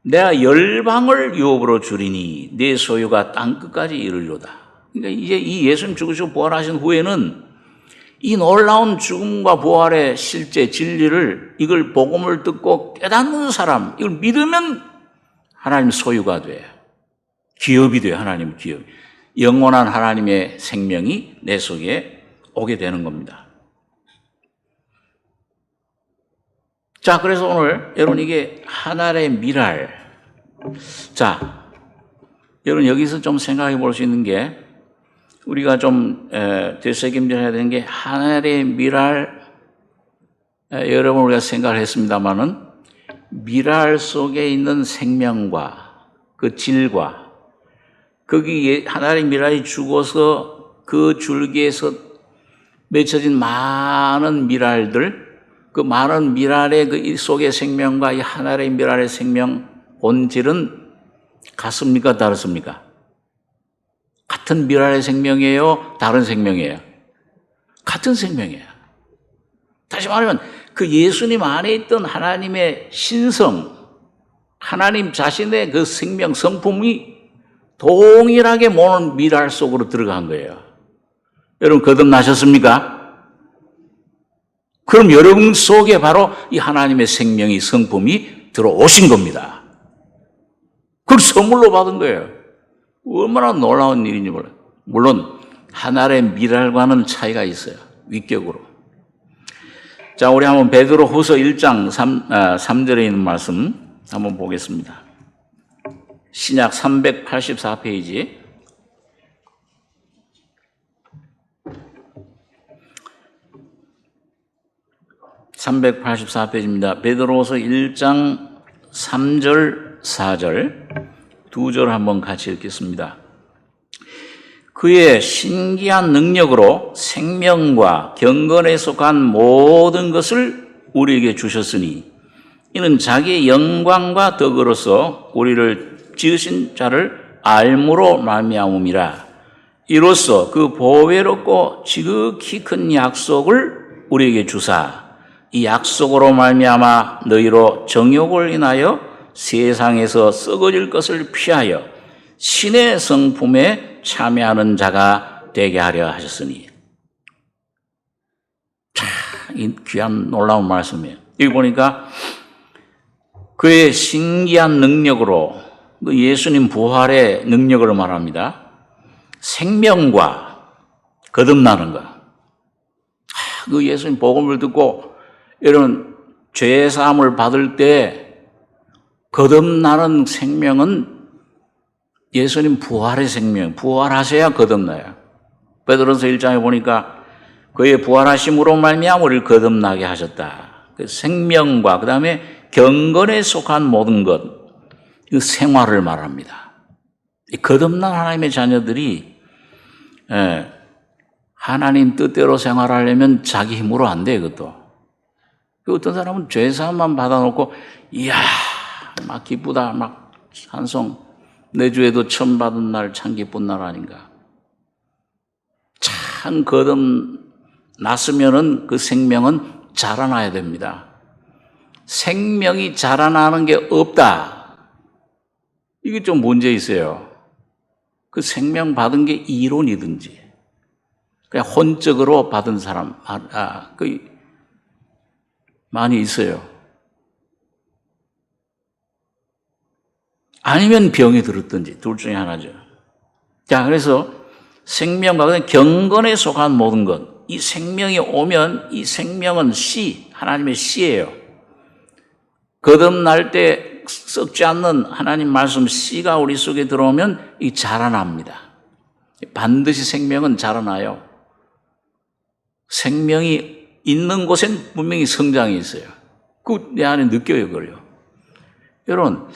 내가 열방을 유업으로 주리니 내 소유가 땅끝까지 이르리로다. 그러니까 이제 이 예수님 죽으시고 부활하신 후에는 이 놀라운 죽음과 부활의 실제 진리를, 이걸 복음을 듣고 깨닫는 사람, 이걸 믿으면 하나님 소유가 돼. 기업이 돼요. 하나님 기업. 영원한 하나님의 생명이 내 속에 오게 되는 겁니다. 자, 그래서 오늘 여러분 이게 하나의 미랄. 자, 여러분 여기서 좀 생각해 볼 수 있는 게, 우리가 좀 되새김질해야 되는 게, 하나의 미랄, 여러분 우리가 생각을 했습니다마는 미랄 속에 있는 생명과 그 질과, 거기 하나의 미랄이 죽어서 그 줄기에서 맺혀진 많은 미랄들, 그 많은 미랄의 그 속의 생명과 이 하나의 미랄의 생명 본질은 같습니까? 다르습니까? 같은 미랄의 생명이에요? 다른 생명이에요? 같은 생명이에요. 다시 말하면 그 예수님 안에 있던 하나님의 신성, 하나님 자신의 그 생명, 성품이 동일하게 모는 미랄 속으로 들어간 거예요. 여러분 거듭나셨습니까? 그럼 여러분 속에 바로 이 하나님의 생명이, 성품이 들어오신 겁니다. 그걸 선물로 받은 거예요. 얼마나 놀라운 일인지 몰라요. 물론 하나의 미랄과는 차이가 있어요. 위격으로. 자, 우리 한번 베드로 후서 1장 3절에 있는 말씀 한번 보겠습니다. 신약 384페이지. 384페이지입니다. 베드로후서 1장 3절, 4절 두 절 한번 같이 읽겠습니다. 그의 신기한 능력으로 생명과 경건에 속한 모든 것을 우리에게 주셨으니 이는 자기의 영광과 덕으로서 우리를 지으신 자를 알므로 말미암음이라. 이로써 그 보배롭고 지극히 큰 약속을 우리에게 주사 이 약속으로 말미암아 너희로 정욕을 인하여 세상에서 썩어질 것을 피하여 신의 성품에 참여하는 자가 되게 하려 하셨으니. 참, 이 귀한 놀라운 말씀이에요. 여기 보니까 그의 신기한 능력으로, 예수님 부활의 능력을 말합니다. 생명과 거듭나는 것. 그 예수님 복음을 듣고 이런 죄사함을 받을 때 거듭나는 생명은 예수님 부활의 생명, 부활하셔야 거듭나요. 베드로서 1장에 보니까 그의 부활하심으로 말미암아 우리를 거듭나게 하셨다. 그 생명과 그 다음에 경건에 속한 모든 것, 그 생활을 말합니다. 거듭난 하나님의 자녀들이 하나님 뜻대로 생활하려면 자기 힘으로 안 돼, 그것도. 어떤 사람은 죄사함만 받아놓고, 이야, 막 기쁘다, 막 찬송, 내 주에도 처음 받은 날 참 기쁜 날 아닌가. 참 거듭났으면은 그 생명은 자라나야 됩니다. 생명이 자라나는 게 없다. 이게 좀 문제 있어요. 그 생명 받은 게 이론이든지, 그냥 혼적으로 받은 사람, 많이 있어요. 아니면 병이 들었든지, 둘 중에 하나죠. 자, 그래서 생명과 경건에 속한 모든 것, 이 생명이 오면 이 생명은 씨, 하나님의 씨예요. 거듭날 때 썩지 않는 하나님 말씀 씨가 우리 속에 들어오면 이 자라납니다. 반드시 생명은 자라나요. 생명이 있는 곳엔 분명히 성장이 있어요. 그 내 안에 느껴요, 그걸요. 여러분,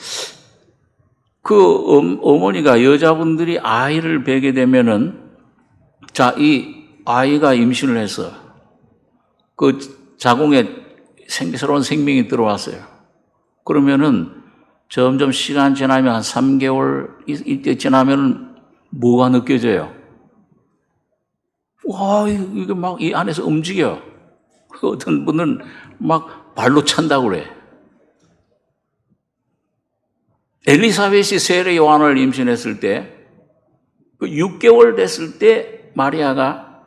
어머니가 여자분들이 아이를 베게 되면은, 자, 이 아이가 임신을 해서 그 자궁에 새로운 생명이 들어왔어요. 그러면은 점점 시간 지나면 한 3개월 이때 지나면 뭐가 느껴져요? 와, 이게 막 이 안에서 움직여. 어떤 분은 막 발로 찬다고 그래. 엘리사벳이 세례 요한을 임신했을 때, 그 6개월 됐을 때 마리아가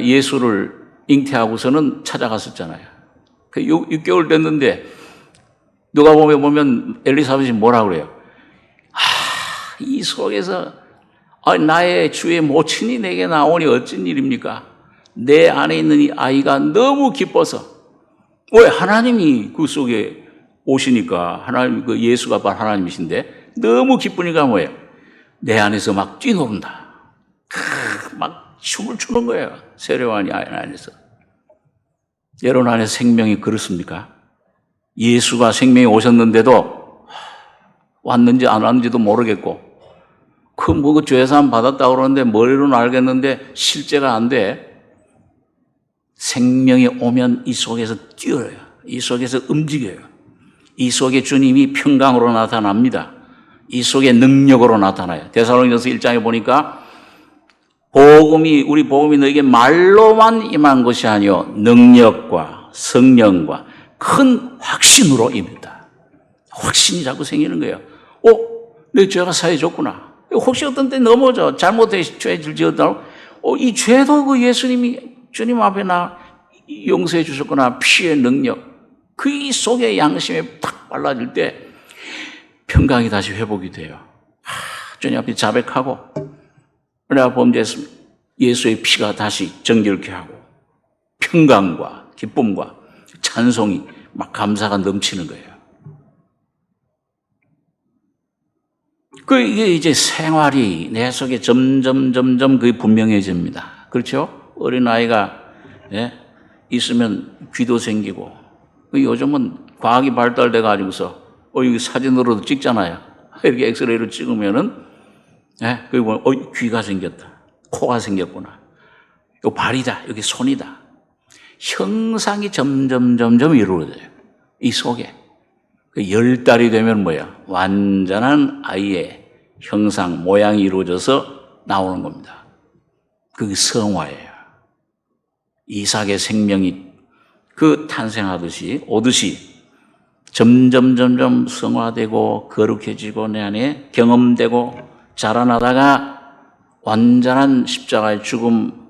예수를 잉태하고서는 찾아갔었잖아요. 그 6개월 됐는데 누가 보면 엘리사벳이 뭐라 그래요? 이 속에서 나의 주의 모친이 내게 나오니 어쩐 일입니까? 내 안에 있는 이 아이가 너무 기뻐서. 왜? 하나님이 그 속에 오시니까, 하나님, 그 예수가 바로 하나님이신데, 너무 기쁘니까 뭐예요? 내 안에서 막 뛰노른다. 막 춤을 추는 거예요. 세례요한이 안에서. 여러분 안에 생명이 그렇습니까? 예수가 생명이 오셨는데도 왔는지 안 왔는지도 모르겠고, 그 죄사함 받았다고 그러는데 머리로는 알겠는데 실제가 안 돼. 생명이 오면 이 속에서 뛰어요. 이 속에서 움직여요. 이 속에 주님이 평강으로 나타납니다. 이 속에 능력으로 나타나요. 데살로니가서 1장에 보니까 우리 복음이 너에게 말로만 임한 것이 아니요 능력과 성령과 큰 확신으로 임했다. 확신이 자꾸 생기는 거예요. 내 죄가 사해졌구나. 혹시 어떤 때 넘어져 잘못해서 죄를 지었다고 이 죄도 그 예수님이 주님 앞에 나 용서해 주셨구나. 피의 능력. 그 속에 양심에 탁 발라질 때 평강이 다시 회복이 돼요. 주님 앞에 자백하고 내가 범죄했습니다. 예수의 피가 다시 정결케 하고 평강과 기쁨과 찬송이 막 감사가 넘치는 거예요. 이게 이제 생활이 내 속에 점점 그게 분명해집니다. 그렇죠? 어린아이가 있으면 귀도 생기고, 요즘은 과학이 발달돼 가지고서 이거 사진으로도 찍잖아요. 이렇게 엑스레이로 찍으면은 귀가 생겼다. 코가 생겼구나. 요 발이다. 여기 손이다. 형상이 점점 이루어져요. 이 속에. 10달이 되면 뭐야? 완전한 아이의 형상, 모양이 이루어져서 나오는 겁니다. 그게 성화예요. 이삭의 생명이 탄생하듯이, 오듯이 점점 성화되고 거룩해지고 내 안에 경험되고 자라나다가 완전한 십자가의 죽음,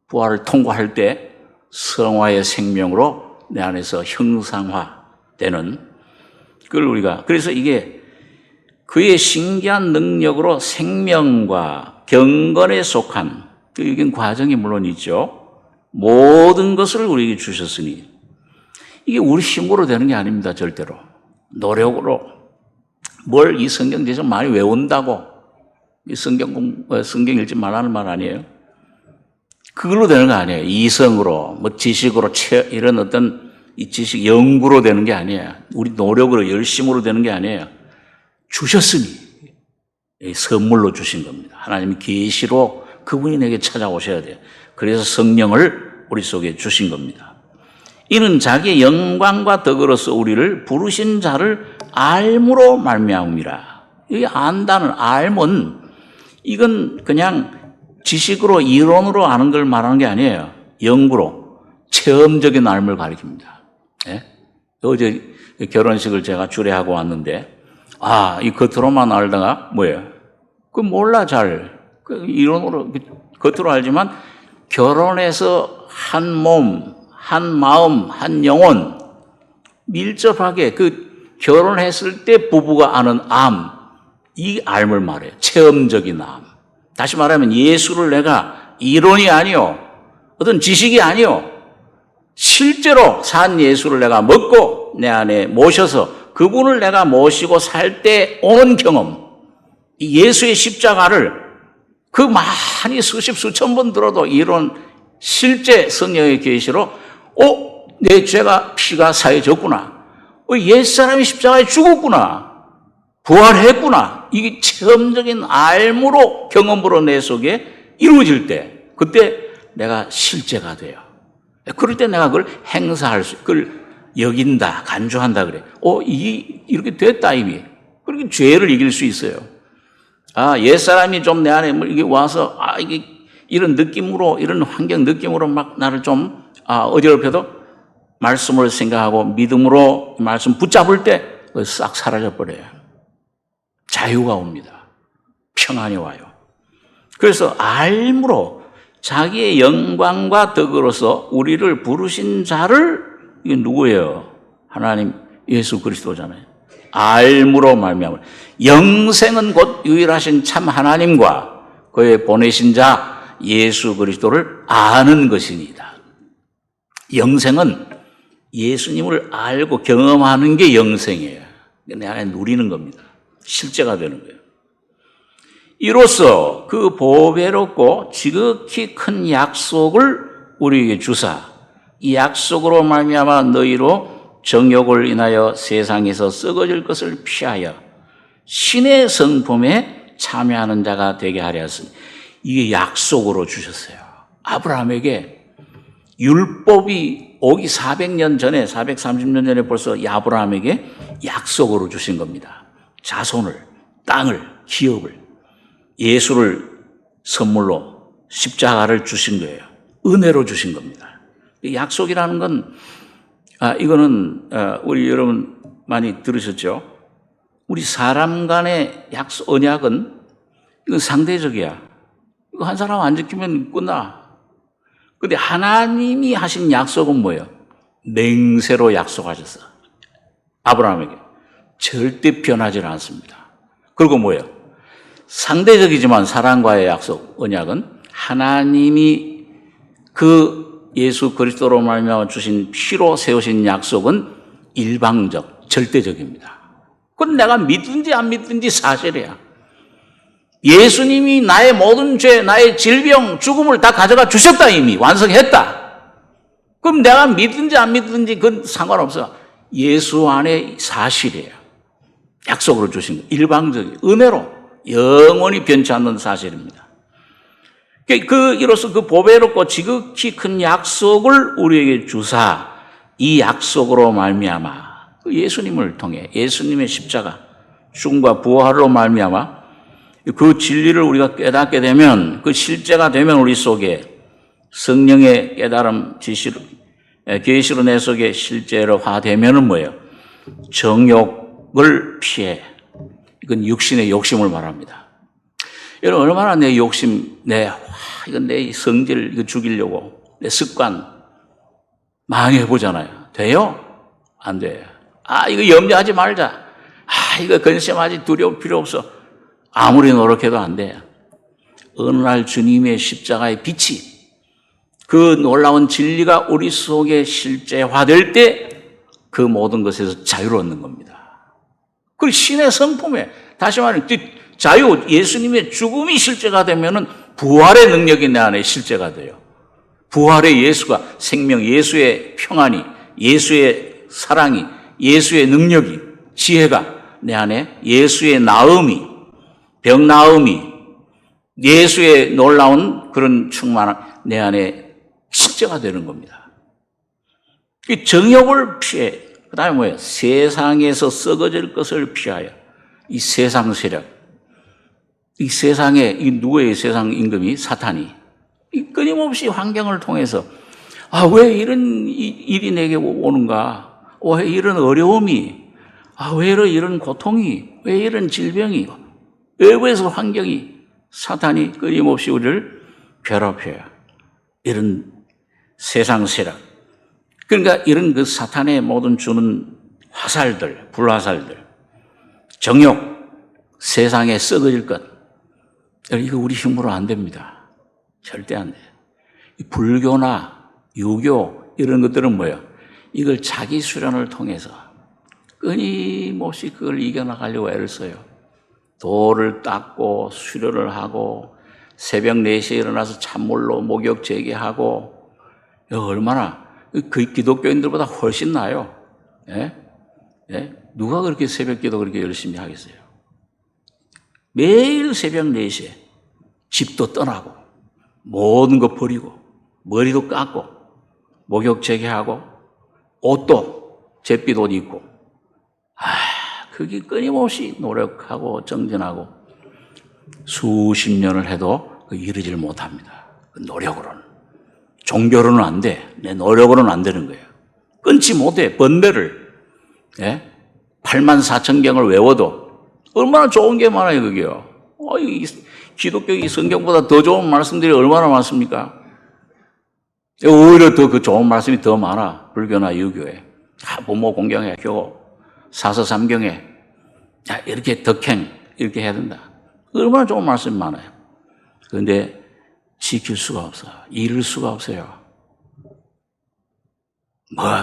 부활을 통과할 때 성화의 생명으로 내 안에서 형상화되는 그래서 이게 그의 신기한 능력으로 생명과 경건에 속한, 이게 과정이 물론 있죠. 모든 것을 우리에게 주셨으니, 이게 우리 힘으로 되는 게 아닙니다. 절대로. 노력으로. 이 성경 대신 많이 외운다고, 이 성경 읽지 말라는 말 아니에요. 그걸로 되는 거 아니에요. 이성으로, 지식으로, 이런 어떤 이 지식, 연구로 되는 게 아니에요. 우리 노력으로, 열심으로 되는 게 아니에요. 주셨으니 선물로 주신 겁니다. 하나님이 계시로 그분이 내게 찾아오셔야 돼요. 그래서 성령을 우리 속에 주신 겁니다. 이는 자기의 영광과 덕으로서 우리를 부르신 자를 알므로 말미암음이라. 이 안다는, 알면 이건 그냥 지식으로, 이론으로 아는 걸 말하는 게 아니에요. 영구로, 체험적인 알을 가리킵니다. 어제 결혼식을 제가 주례하고 왔는데, 이 겉으로만 알다가 뭐예요? 몰라 잘. 이론으로 겉으로 알지만 결혼해서 한 몸, 한 마음, 한 영혼 밀접하게 결혼했을 때 부부가 아는 이 암을 말해요. 체험적인 암. 다시 말하면 예수를 내가 이론이 아니요, 어떤 지식이 아니요, 실제로 산 예수를 내가 먹고 내 안에 모셔서 그분을 내가 모시고 살 때 오는 경험, 이 예수의 십자가를 많이 수십 수천 번 들어도 이런 실제 성령의 계시로 내 죄가 피가 사해졌구나. 옛사람이 십자가에 죽었구나. 부활했구나. 이게 체험적인 알므로 경험으로 내 속에 이루어질 때, 그때 내가 실제가 돼요. 그럴 때 내가 그걸 행사할 수, 그걸 여긴다, 간주한다 그래. 이게 이렇게 됐다 이미. 그렇게 죄를 이길 수 있어요. 옛사람이 좀 내 안에 이게 와서 이게 이런 느낌으로, 이런 환경 느낌으로 막 나를 좀 어지럽혀도 말씀을 생각하고 믿음으로 말씀 붙잡을 때 싹 사라져 버려요. 자유가 옵니다. 평안이 와요. 그래서 알므로 자기의 영광과 덕으로서 우리를 부르신 자를, 이게 누구예요? 하나님 예수 그리스도잖아요. 알므로 말미암아 영생은 곧 유일하신 참 하나님과 그의 보내신 자 예수 그리스도를 아는 것이니이다. 영생은 예수님을 알고 경험하는 게 영생이에요. 내 안에 누리는 겁니다. 실제가 되는 거예요. 이로써 그 보배롭고 지극히 큰 약속을 우리에게 주사, 이 약속으로 말미암아 너희로 정욕을 인하여 세상에서 썩어질 것을 피하여 신의 성품에 참여하는 자가 되게 하려 하시니, 이게 약속으로 주셨어요. 아브라함에게 율법이 오기 400년 전에, 430년 전에 벌써 아브라함에게 약속으로 주신 겁니다. 자손을, 땅을, 기업을, 예수를 선물로 십자가를 주신 거예요. 은혜로 주신 겁니다. 약속이라는 건 이거는 우리 여러분 많이 들으셨죠? 우리 사람 간의 약속, 언약은 이건 상대적이야. 이거 한 사람 안 지키면 끝나. 근데 하나님이 하신 약속은 뭐예요? 맹세로 약속하셨어. 아브라함에게. 절대 변하지 않습니다. 그리고 뭐예요? 상대적이지만 사람과의 약속, 언약은 하나님이 그 예수 그리스도로 말미암아 주신 피로 세우신 약속은 일방적, 절대적입니다. 그건 내가 믿든지 안 믿든지 사실이야. 예수님이 나의 모든 죄, 나의 질병, 죽음을 다 가져가 주셨다. 이미 완성했다. 그럼 내가 믿든지 안 믿든지 그건 상관없어. 예수 안에 사실이에요. 약속으로 주신 거. 일방적인 은혜로 영원히 변치 않는 사실입니다. 이로써 그 보배롭고 지극히 큰 약속을 우리에게 주사, 이 약속으로 말미암아 예수님을 통해 예수님의 십자가 죽음과 부활로 말미암아 그 진리를 우리가 깨닫게 되면, 그 실제가 되면 우리 속에 성령의 깨달음, 지시로, 계시로 내 속에 실제로화되면은 뭐예요? 정욕을 피해. 이건 육신의 욕심을 말합니다. 여러분, 얼마나 내 욕심, 이건 내 성질, 이거 죽이려고, 내 습관, 많이 해보잖아요. 돼요? 안 돼요. 이거 염려하지 말자. 이거 근심하지, 두려울 필요 없어. 아무리 노력해도 안 돼요. 어느 날 주님의 십자가의 빛이, 그 놀라운 진리가 우리 속에 실제화될 때 그 모든 것에서 자유를 얻는 겁니다. 그 신의 성품에, 다시 말하면 자유, 예수님의 죽음이 실제가 되면은 부활의 능력이 내 안에 실제가 돼요. 부활의 예수가, 생명, 예수의 평안이, 예수의 사랑이, 예수의 능력이, 지혜가 내 안에, 예수의 나음이, 병 나음이, 예수의 놀라운 그런 충만함 내 안에 실제가 되는 겁니다. 이 정욕을 피해, 그 다음에 뭐예요? 세상에서 썩어질 것을 피하여. 이 세상 세력, 이 세상에, 이 누구의 세상 임금이? 사탄이. 이 끊임없이 환경을 통해서 왜 이런 일이 내게 오는가? 왜 이런 어려움이? 왜 이런 고통이? 왜 이런 질병이? 외부에서 환경이, 사탄이 끊임없이 우리를 괴롭혀요. 이런 세상 세력. 그러니까 이런 그 사탄의 모든 주는 화살들, 불화살들, 정욕, 세상에 썩어질 것. 이거 우리 힘으로 안 됩니다. 절대 안 돼요. 불교나 유교 이런 것들은 뭐예요? 이걸 자기 수련을 통해서 끊임없이 그걸 이겨나가려고 애를 써요. 돌을 닦고 수련을 하고 새벽 4시에 일어나서 찬물로 목욕 재개하고, 얼마나 그 기독교인들보다 훨씬 나아요. 예? 예? 누가 그렇게 새벽 기도 그렇게 열심히 하겠어요? 매일 새벽 4시에 집도 떠나고 모든 거 버리고 머리도 깎고 목욕 재개하고 옷도 잿빛 옷 입고 그게 끊임없이 노력하고 정진하고 수십 년을 해도 이루질 못합니다. 그 노력으로는. 종교로는 안 돼. 내 노력으로는 안 되는 거예요. 끊지 못해. 번뇌를. 84,000경을 외워도 얼마나 좋은 게 많아요, 그게요. 이 기독교 이 성경보다 더 좋은 말씀들이 얼마나 많습니까? 오히려 더 그 좋은 말씀이 더 많아. 불교나 유교에. 부모 공경해, 교고, 사서삼경에. 이렇게 덕행, 이렇게 해야 된다. 얼마나 좋은 말씀이 많아요. 그런데 지킬 수가 없어. 이룰 수가 없어요.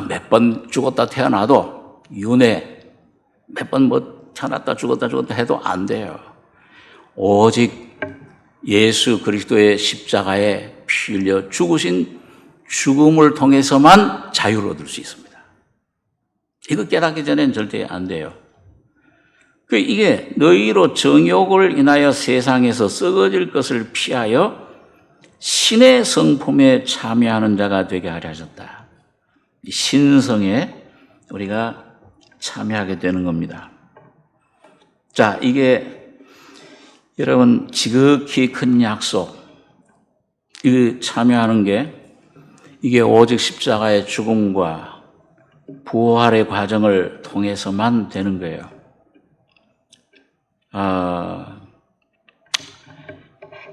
몇 번 죽었다 태어나도 윤회, 몇 번 태어났다 죽었다 해도 안 돼요. 오직 예수 그리스도의 십자가에 피 흘려 죽으신 죽음을 통해서만 자유를 얻을 수 있습니다. 이거 깨닫기 전에는 절대 안 돼요. 이게 너희로 정욕을 인하여 세상에서 썩어질 것을 피하여 신의 성품에 참여하는 자가 되게 하려 하셨다. 신성에 우리가 참여하게 되는 겁니다. 자, 이게 여러분 지극히 큰 약속. 이 참여하는 게 이게 오직 십자가의 죽음과 부활의 과정을 통해서만 되는 거예요.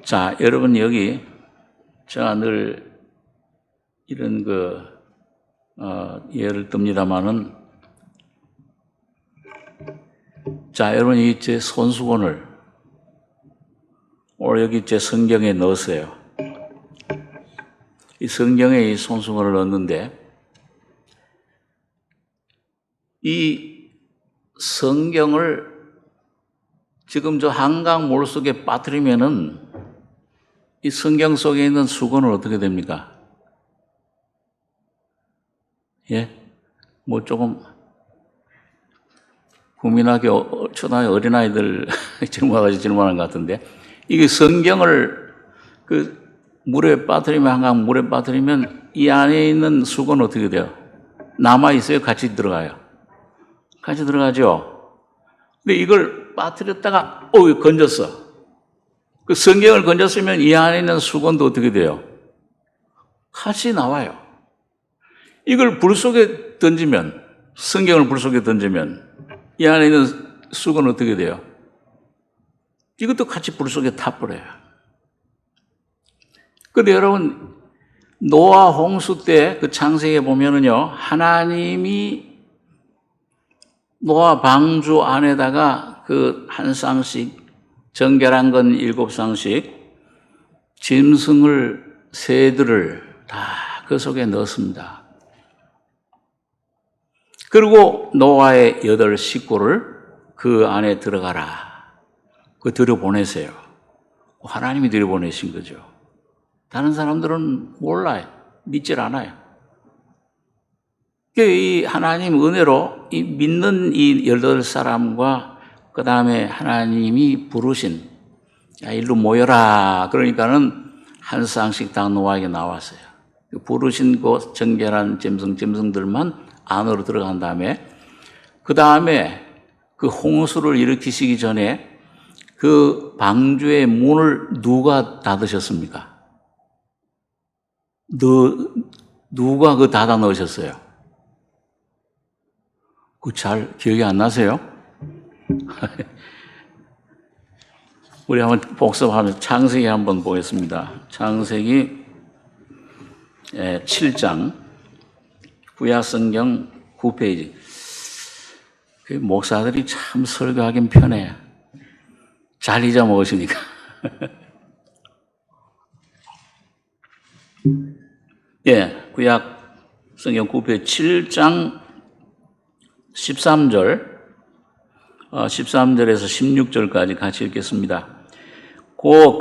자, 여러분 여기 제가 늘 이런 예를 듭니다만은 자, 여러분 이 제 손수건을 오늘 여기 제 성경에 넣었어요. 이 성경에 이 손수건을 넣었는데 이 성경을 지금 저 한강 물 속에 빠뜨리면은 이 성경 속에 있는 수건은 어떻게 됩니까? 조금 국민학교 초등학교 어린아이들 질문하는 것 같은데 이게 성경을 물에 빠뜨리면 한강 물에 빠뜨리면 이 안에 있는 수건은 어떻게 돼요? 남아 있어요? 같이 들어가요? 같이 들어가죠. 근데 이걸 빠뜨렸다가 건졌어. 그 성경을 건졌으면 이 안에 있는 수건도 어떻게 돼요? 같이 나와요. 이걸 불 속에 던지면, 성경을 불 속에 던지면 이 안에 있는 수건은 어떻게 돼요? 이것도 같이 불 속에 타버려요. 근데 여러분 노아 홍수 때 그 창세기에 보면은요, 하나님이 노아 방주 안에다가 그 한 쌍씩 정결한 건 7쌍씩 짐승을 새들을 다 그 속에 넣었습니다. 그리고 노아의 8 식구를 그 안에 들어가라. 들여보내세요. 하나님이 들여보내신 거죠. 다른 사람들은 몰라요. 믿질 않아요. 이 하나님 은혜로 이 믿는 이 18사람과 그 다음에 하나님이 부르신 일로 모여라. 그러니까는 한 쌍씩 다 노아에게 나왔어요. 부르신 그 정결한 짐승들만 안으로 들어간 다음에 그 다음에 그 홍수를 일으키시기 전에 그 방주의 문을 누가 닫으셨습니까? 누가 닫아 넣으셨어요? 잘 기억이 안 나세요? 우리 한번 복습하면서 창세기 한번 보겠습니다. 창세기 7장 구약성경 9페이지. 목사들이 참 설교하긴 편해. 잘 잊어먹으시니까. 구약성경 9페이지 7장 13절 13절에서 16절까지 같이 읽겠습니다.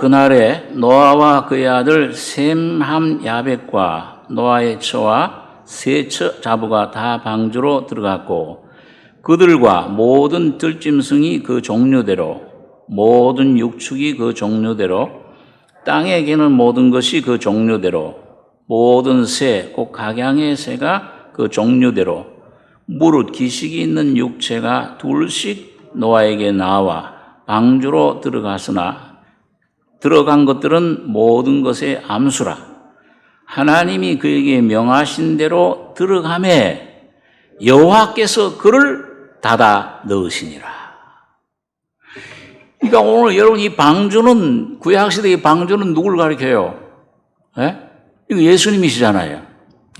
그날에 노아와 그의 아들 셈함 야벳과 노아의 처와 세 처 자부가 다 방주로 들어갔고 그들과 모든 들짐승이 그 종류대로 모든 육축이 그 종류대로, 땅에게는 모든 것이 그 종류대로, 모든 새, 곧 각양의 새가 그 종류대로, 무릇 기식이 있는 육체가 둘씩 노아에게 나와 방주로 들어갔으나 들어간 것들은 모든 것의 암수라. 하나님이 그에게 명하신 대로 들어가매 여호와께서 그를 닫아 넣으시니라. 그러니까 오늘 여러분 이 방주는, 구약시대의 방주는 누굴 가리켜요? 예? 이거 예수님이시잖아요.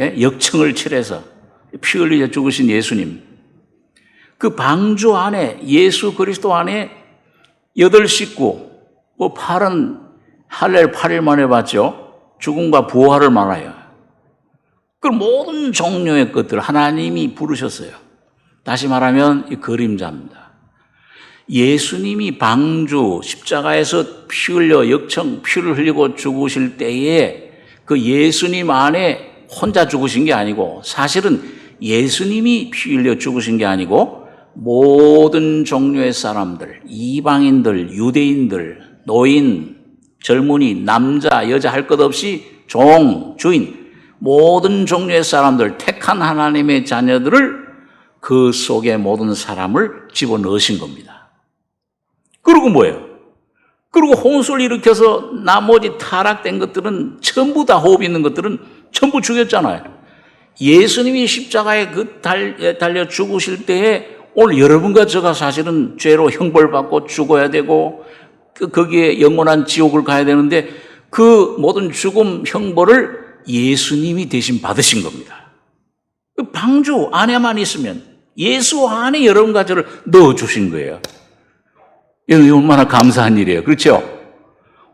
예? 역청을 칠해서 피 흘리려 죽으신 예수님. 그 방주 안에, 예수 그리스도 안에 8식구, 뭐 8은 할례를 8일 만에 받죠. 죽음과 부활을 말하여. 그 모든 종류의 것들 하나님이 부르셨어요. 다시 말하면 이 그림자입니다. 예수님이 방주, 십자가에서 피 흘려 역청 피를 흘리고 죽으실 때에 그 예수님 안에 혼자 죽으신 게 아니고, 사실은 예수님이 피 흘려 죽으신 게 아니고 모든 종류의 사람들, 이방인들, 유대인들, 노인, 젊은이, 남자, 여자 할 것 없이 종, 주인, 모든 종류의 사람들, 택한 하나님의 자녀들을 그 속에 모든 사람을 집어넣으신 겁니다. 그리고 뭐예요? 그리고 홍수를 일으켜서 나머지 타락된 것들은 전부 다 호흡 있는 것들은 전부 죽였잖아요. 예수님이 십자가에 달려 죽으실 때에 오늘 여러분과 제가 사실은 죄로 형벌받고 죽어야 되고 거기에 영원한 지옥을 가야 되는데 그 모든 죽음 형벌을 예수님이 대신 받으신 겁니다. 방주 안에만 있으면 예수 안에 여러분과 저를 넣어주신 거예요. 이건 얼마나 감사한 일이에요. 그렇죠?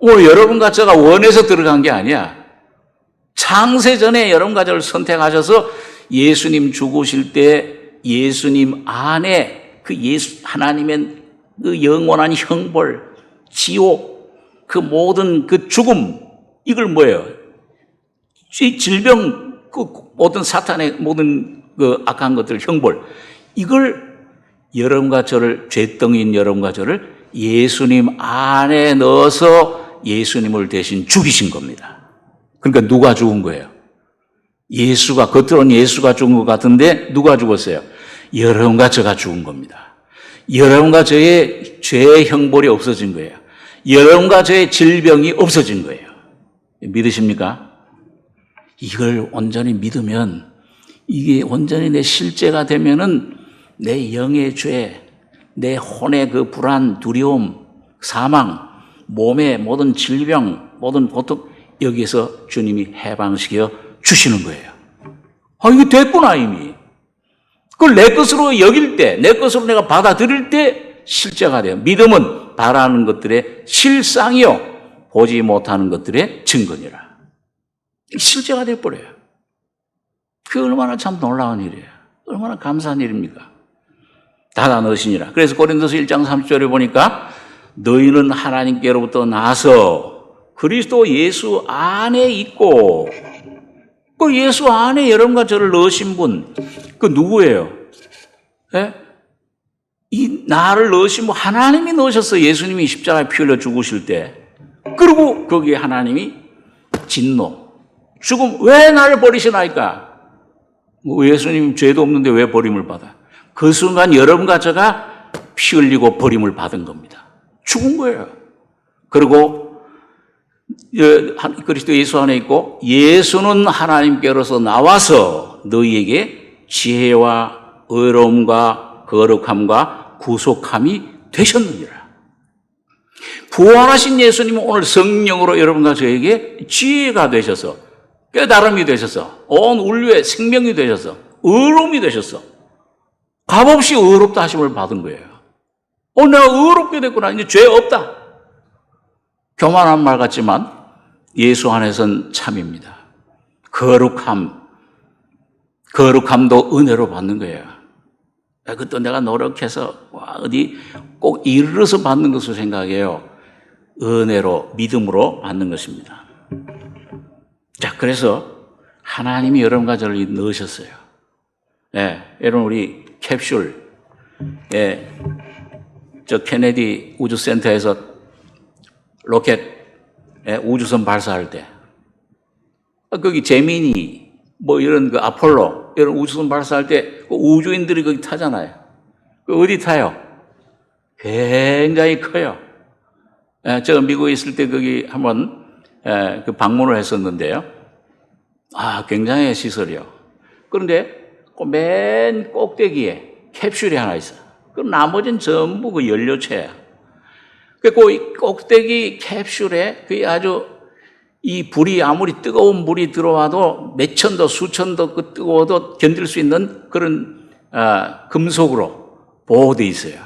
오늘 여러분과 제가 원해서 들어간 게 아니야. 창세전에 여러분과 저를 선택하셔서 예수님 죽으실 때 예수님 안에 그 하나님의 그 영원한 형벌, 지옥, 그 모든 그 죽음, 이걸 뭐예요? 질병, 그 모든 사탄의 모든 그 악한 것들, 형벌, 이걸 여러분과 저를, 죄덩이인 여러분과 저를 예수님 안에 넣어서 예수님을 대신 죽이신 겁니다. 그러니까 누가 죽은 거예요? 예수가, 겉으로는 예수가 죽은 것 같은데 누가 죽었어요? 여러분과 저가 죽은 겁니다. 여러분과 저의 죄의 형벌이 없어진 거예요. 여러분과 저의 질병이 없어진 거예요. 믿으십니까? 이걸 온전히 믿으면, 이게 온전히 내 실제가 되면은 내 영의 죄, 내 혼의 그 불안, 두려움, 사망, 몸의 모든 질병, 모든 고통, 여기에서 주님이 해방시켜 주시는 거예요. 아, 이거 됐구나, 이미. 그걸 내 것으로 여길 때, 내 것으로 내가 받아들일 때 실제가 돼요. 믿음은 바라는 것들의 실상이요, 보지 못하는 것들의 증거니라. 실제가 돼버려요. 그게 얼마나 참 놀라운 일이에요. 얼마나 감사한 일입니까? 닫아 넣으시니라. 그래서 고린도서 1장 30절에 보니까 너희는 하나님께로부터 나서 그리스도 예수 안에 있고, 그 예수 안에 여러분과 저를 넣으신 분, 그 누구예요? 예? 이 나를 넣으신 분 하나님이 넣으셨어요. 예수님이 십자가에 피 흘려 죽으실 때. 그리고 거기에 하나님이 진노, 죽음, 왜 나를 버리시나이까? 예수님 죄도 없는데 왜 버림을 받아? 그 순간 여러분과 제가 피 흘리고 버림을 받은 겁니다. 죽은 거예요. 그리고 그리스도 예수 안에 있고 예수는 하나님께로서 나와서 너희에게 지혜와 의로움과 거룩함과 구속함이 되셨느니라. 부활하신 예수님은 오늘 성령으로 여러분과 저에게 지혜가 되셔서, 깨달음이 되셔서, 온 인류의 생명이 되셔서, 의로움이 되셔서 값없이 의롭다 하심을 받은 거예요. 내가 의롭게 됐구나. 이제 죄 없다. 교만한 말 같지만 예수 안에서는 참입니다. 거룩함도 은혜로 받는 거예요. 그것도 내가 노력해서 어디 꼭 이르러서 받는 것으로 생각해요. 은혜로, 믿음으로 받는 것입니다. 자, 그래서 하나님이 여러분과 저를 넣으셨어요. 예, 여러분 우리 캡슐, 예, 저 케네디 우주센터에서 로켓 우주선 발사할 때 거기 제미니 뭐 이런 그 아폴로 이런 우주선 발사할 때 그 우주인들이 거기 타잖아요. 그 어디 타요? 굉장히 커요. 제가 미국에 있을 때 거기 한번 그 방문을 했었는데요. 굉장히 시설이요. 그런데 그 맨 꼭대기에 캡슐이 하나 있어요. 그 나머지는 전부 그 연료체야. 그 꼭대기 캡슐에 그 아주 이 불이 아무리 뜨거운 물이 들어와도 몇천 도 수천 도 그 뜨거워도 견딜 수 있는 그런 금속으로 보호되어 있어요.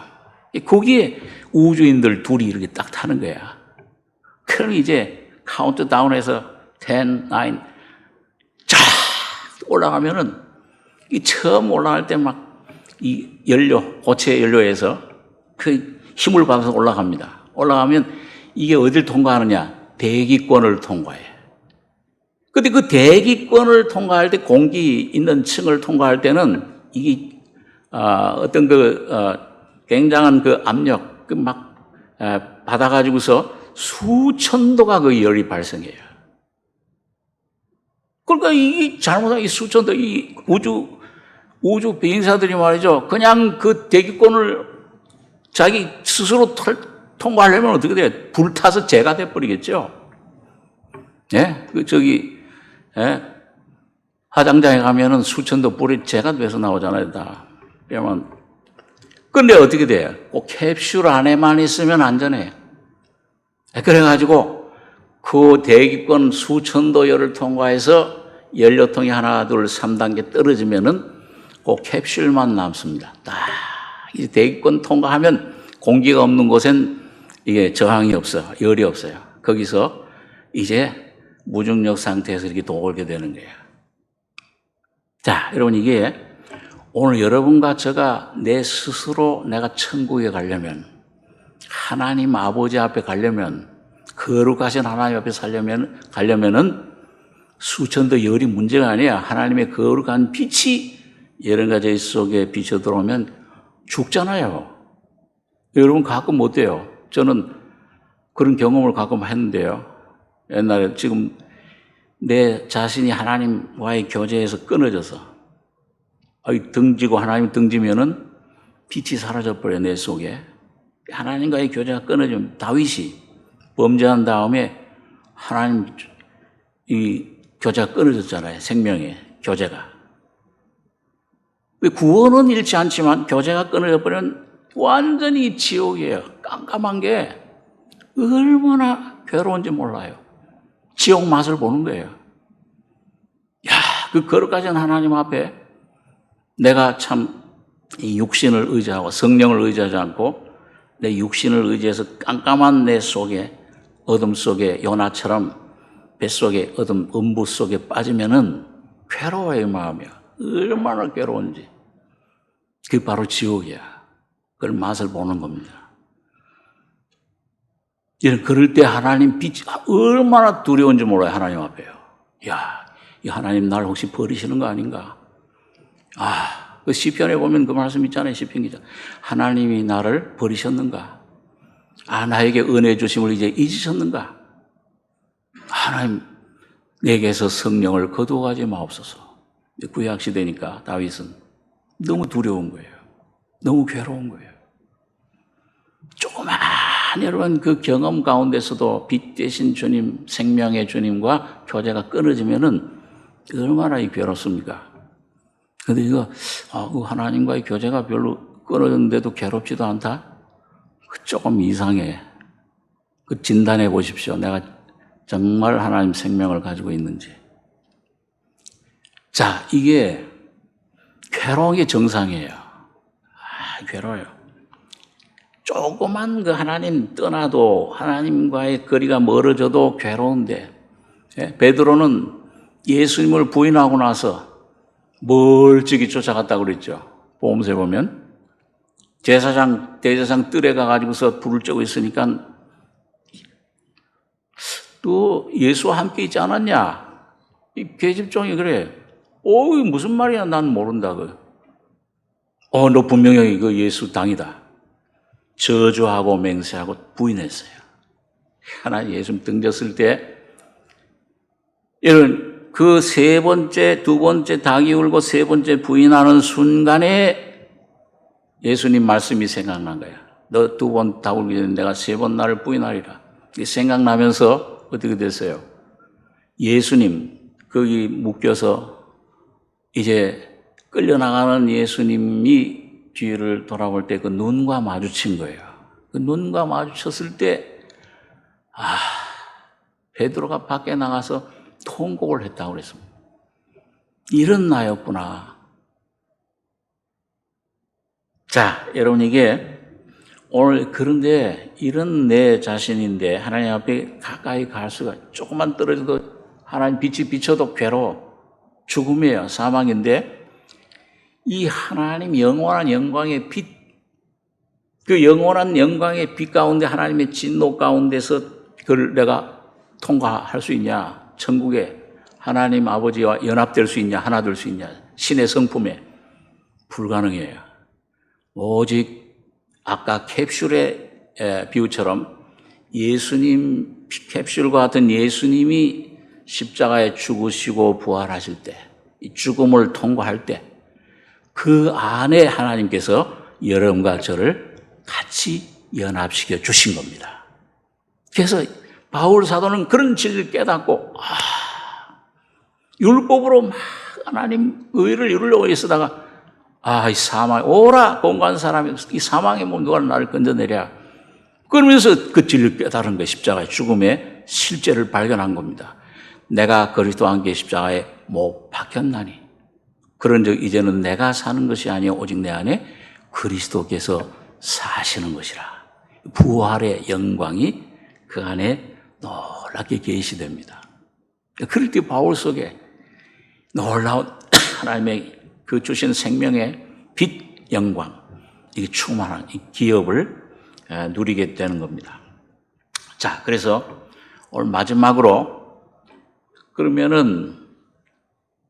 거기에 우주인들 둘이 이렇게 딱 타는 거야. 그럼 이제 카운트다운해서 10, 9, 쫙 올라가면은 이 처음 올라갈 때 막 이 연료, 고체 연료에서 그 힘을 받아서 올라갑니다. 올라가면 이게 어딜 통과하느냐? 대기권을 통과해. 근데 그 대기권을 통과할 때 공기 있는 층을 통과할 때는 이게 어떤 굉장한 그 압력 그 막 받아가지고서 수천 도가 그 열이 발생해요. 그러니까 이 잘못하면 이 수천 도 이 우주 비행사들이 말이죠. 그냥 그 대기권을 자기 스스로 통과하려면 어떻게 돼요? 불타서 재가 돼버리겠죠. 예? 화장장에 가면은 수천도 불이 재가 돼서 나오잖아요, 다. 그러면. 근데 어떻게 돼요? 꼭 캡슐 안에만 있으면 안전해요. 그래가지고 그 대기권 수천도 열을 통과해서 연료통이 하나, 둘, 3단계 떨어지면은 그 캡슐만 남습니다. 딱 이 대기권 통과하면 공기가 없는 곳엔 이게 저항이 없어, 열이 없어요. 거기서 이제 무중력 상태에서 이렇게 돌게 되는 거예요. 자, 여러분 이게 오늘 여러분과 제가 내 스스로 내가 천국에 가려면 하나님 아버지 앞에 가려면 거룩하신 하나님 앞에 가려면은 수천도 열이 문제가 아니야. 하나님의 거룩한 빛이 여러 가지 속에 비쳐 들어오면 죽잖아요. 여러분 가끔 어때요? 저는 그런 경험을 가끔 했는데요. 옛날에 지금 내 자신이 하나님과의 교제에서 끊어져서 등지고 하나님 등지면은 빛이 사라져버려요. 내 속에. 하나님과의 교제가 끊어지면 다윗이 범죄한 다음에 하나님 이 교제가 끊어졌잖아요. 생명의 교제가. 구원은 잃지 않지만 교제가 끊어져 버리면 완전히 지옥이에요. 깜깜한 게 얼마나 괴로운지 몰라요. 지옥 맛을 보는 거예요. 그 거룩하신 하나님 앞에 내가 참 이 육신을 의지하고 성령을 의지하지 않고 내 육신을 의지해서 깜깜한 내 속에 어둠 속에 요나처럼 뱃속에 어둠 음부 속에 빠지면은 괴로워요, 마음이. 얼마나 괴로운지. 그게 바로 지옥이야. 그걸 맛을 보는 겁니다. 그럴 때 하나님 빛이 얼마나 두려운지 몰라요, 하나님 앞에요. 이 하나님 날 혹시 버리시는 거 아닌가? 그 시편에 보면 그 말씀 있잖아요, 시편 기자. 하나님이 나를 버리셨는가? 나에게 은혜 주심을 이제 잊으셨는가? 하나님, 내게서 성령을 거두어가지 마옵소서. 구약 시대니까 다윗은 너무 두려운 거예요. 너무 괴로운 거예요. 조그만 여러분 그 경험 가운데서도 빛 대신 주님, 생명의 주님과 교제가 끊어지면은 얼마나 괴롭습니까? 근데 그 하나님과의 교제가 별로 끊어졌는데도 괴롭지도 않다? 조금 이상해. 진단해 보십시오. 내가 정말 하나님 생명을 가지고 있는지. 자, 이게 괴로운 게 정상이에요. 괴로워요. 조그만 그 하나님 떠나도 하나님과의 거리가 멀어져도 괴로운데 베드로는 예수님을 부인하고 나서 멀찍이 쫓아갔다고 그랬죠. 보험서에 보면 대제사장 뜰에 가가지고서 불을 쬐고 있으니까 너 예수와 함께 있지 않았냐? 이 계집종이 그래. 무슨 말이야? 난 모른다. 너 분명히 그 예수 당이다. 저주하고 맹세하고 부인했어요. 하나님 예수님 등졌을 때 이런 그 세 번째, 두 번째 닭이 울고 세 번째 부인하는 순간에 예수님 말씀이 생각난 거야. 너 두 번 닭 울기 전에 내가 세 번 나를 부인하리라. 이게 생각나면서 어떻게 됐어요? 예수님 거기 묶여서 이제 끌려나가는 예수님이 뒤를 돌아볼 때 그 눈과 마주친 거예요. 그 눈과 마주쳤을 때 베드로가 밖에 나가서 통곡을 했다고 그랬습니다. 이런 나였구나. 자, 여러분 이게 오늘 그런데 이런 내 자신인데 하나님 앞에 가까이 갈 수가 조금만 떨어져도 하나님 빛이 비춰도 괴로워. 죽음이에요. 사망인데 이 하나님 영원한 영광의 빛, 그 영원한 영광의 빛 가운데 하나님의 진노 가운데서 그걸 내가 통과할 수 있냐? 천국에 하나님 아버지와 연합될 수 있냐? 하나 될 수 있냐? 신의 성품에 불가능해요. 오직 아까 캡슐의 비유처럼 예수님, 캡슐과 같은 예수님이 십자가에 죽으시고 부활하실 때, 이 죽음을 통과할 때, 그 안에 하나님께서 여러분과 저를 같이 연합시켜 주신 겁니다. 그래서 바울 사도는 그런 진리를 깨닫고, 율법으로 막 하나님 의를 이루려고 애쓰다가, 이 사망, 오라, 공간 사람이, 이 사망의 몸 누가 나를 건져내랴. 그러면서 그 진리를 깨달은 거예요. 십자가의 죽음의 실제를 발견한 겁니다. 내가 그리스도와 함께 십자가에 못 박혔나니. 그런즉 이제는 내가 사는 것이 아니요 오직 내 안에 그리스도께서 사시는 것이라. 부활의 영광이 그 안에 놀랍게 계시됩니다. 그럴 때 바울 속에 놀라운 하나님의 그 주신 생명의 빛 영광, 이게 충만한 이 기업을 누리게 되는 겁니다. 자, 그래서 오늘 마지막으로 그러면은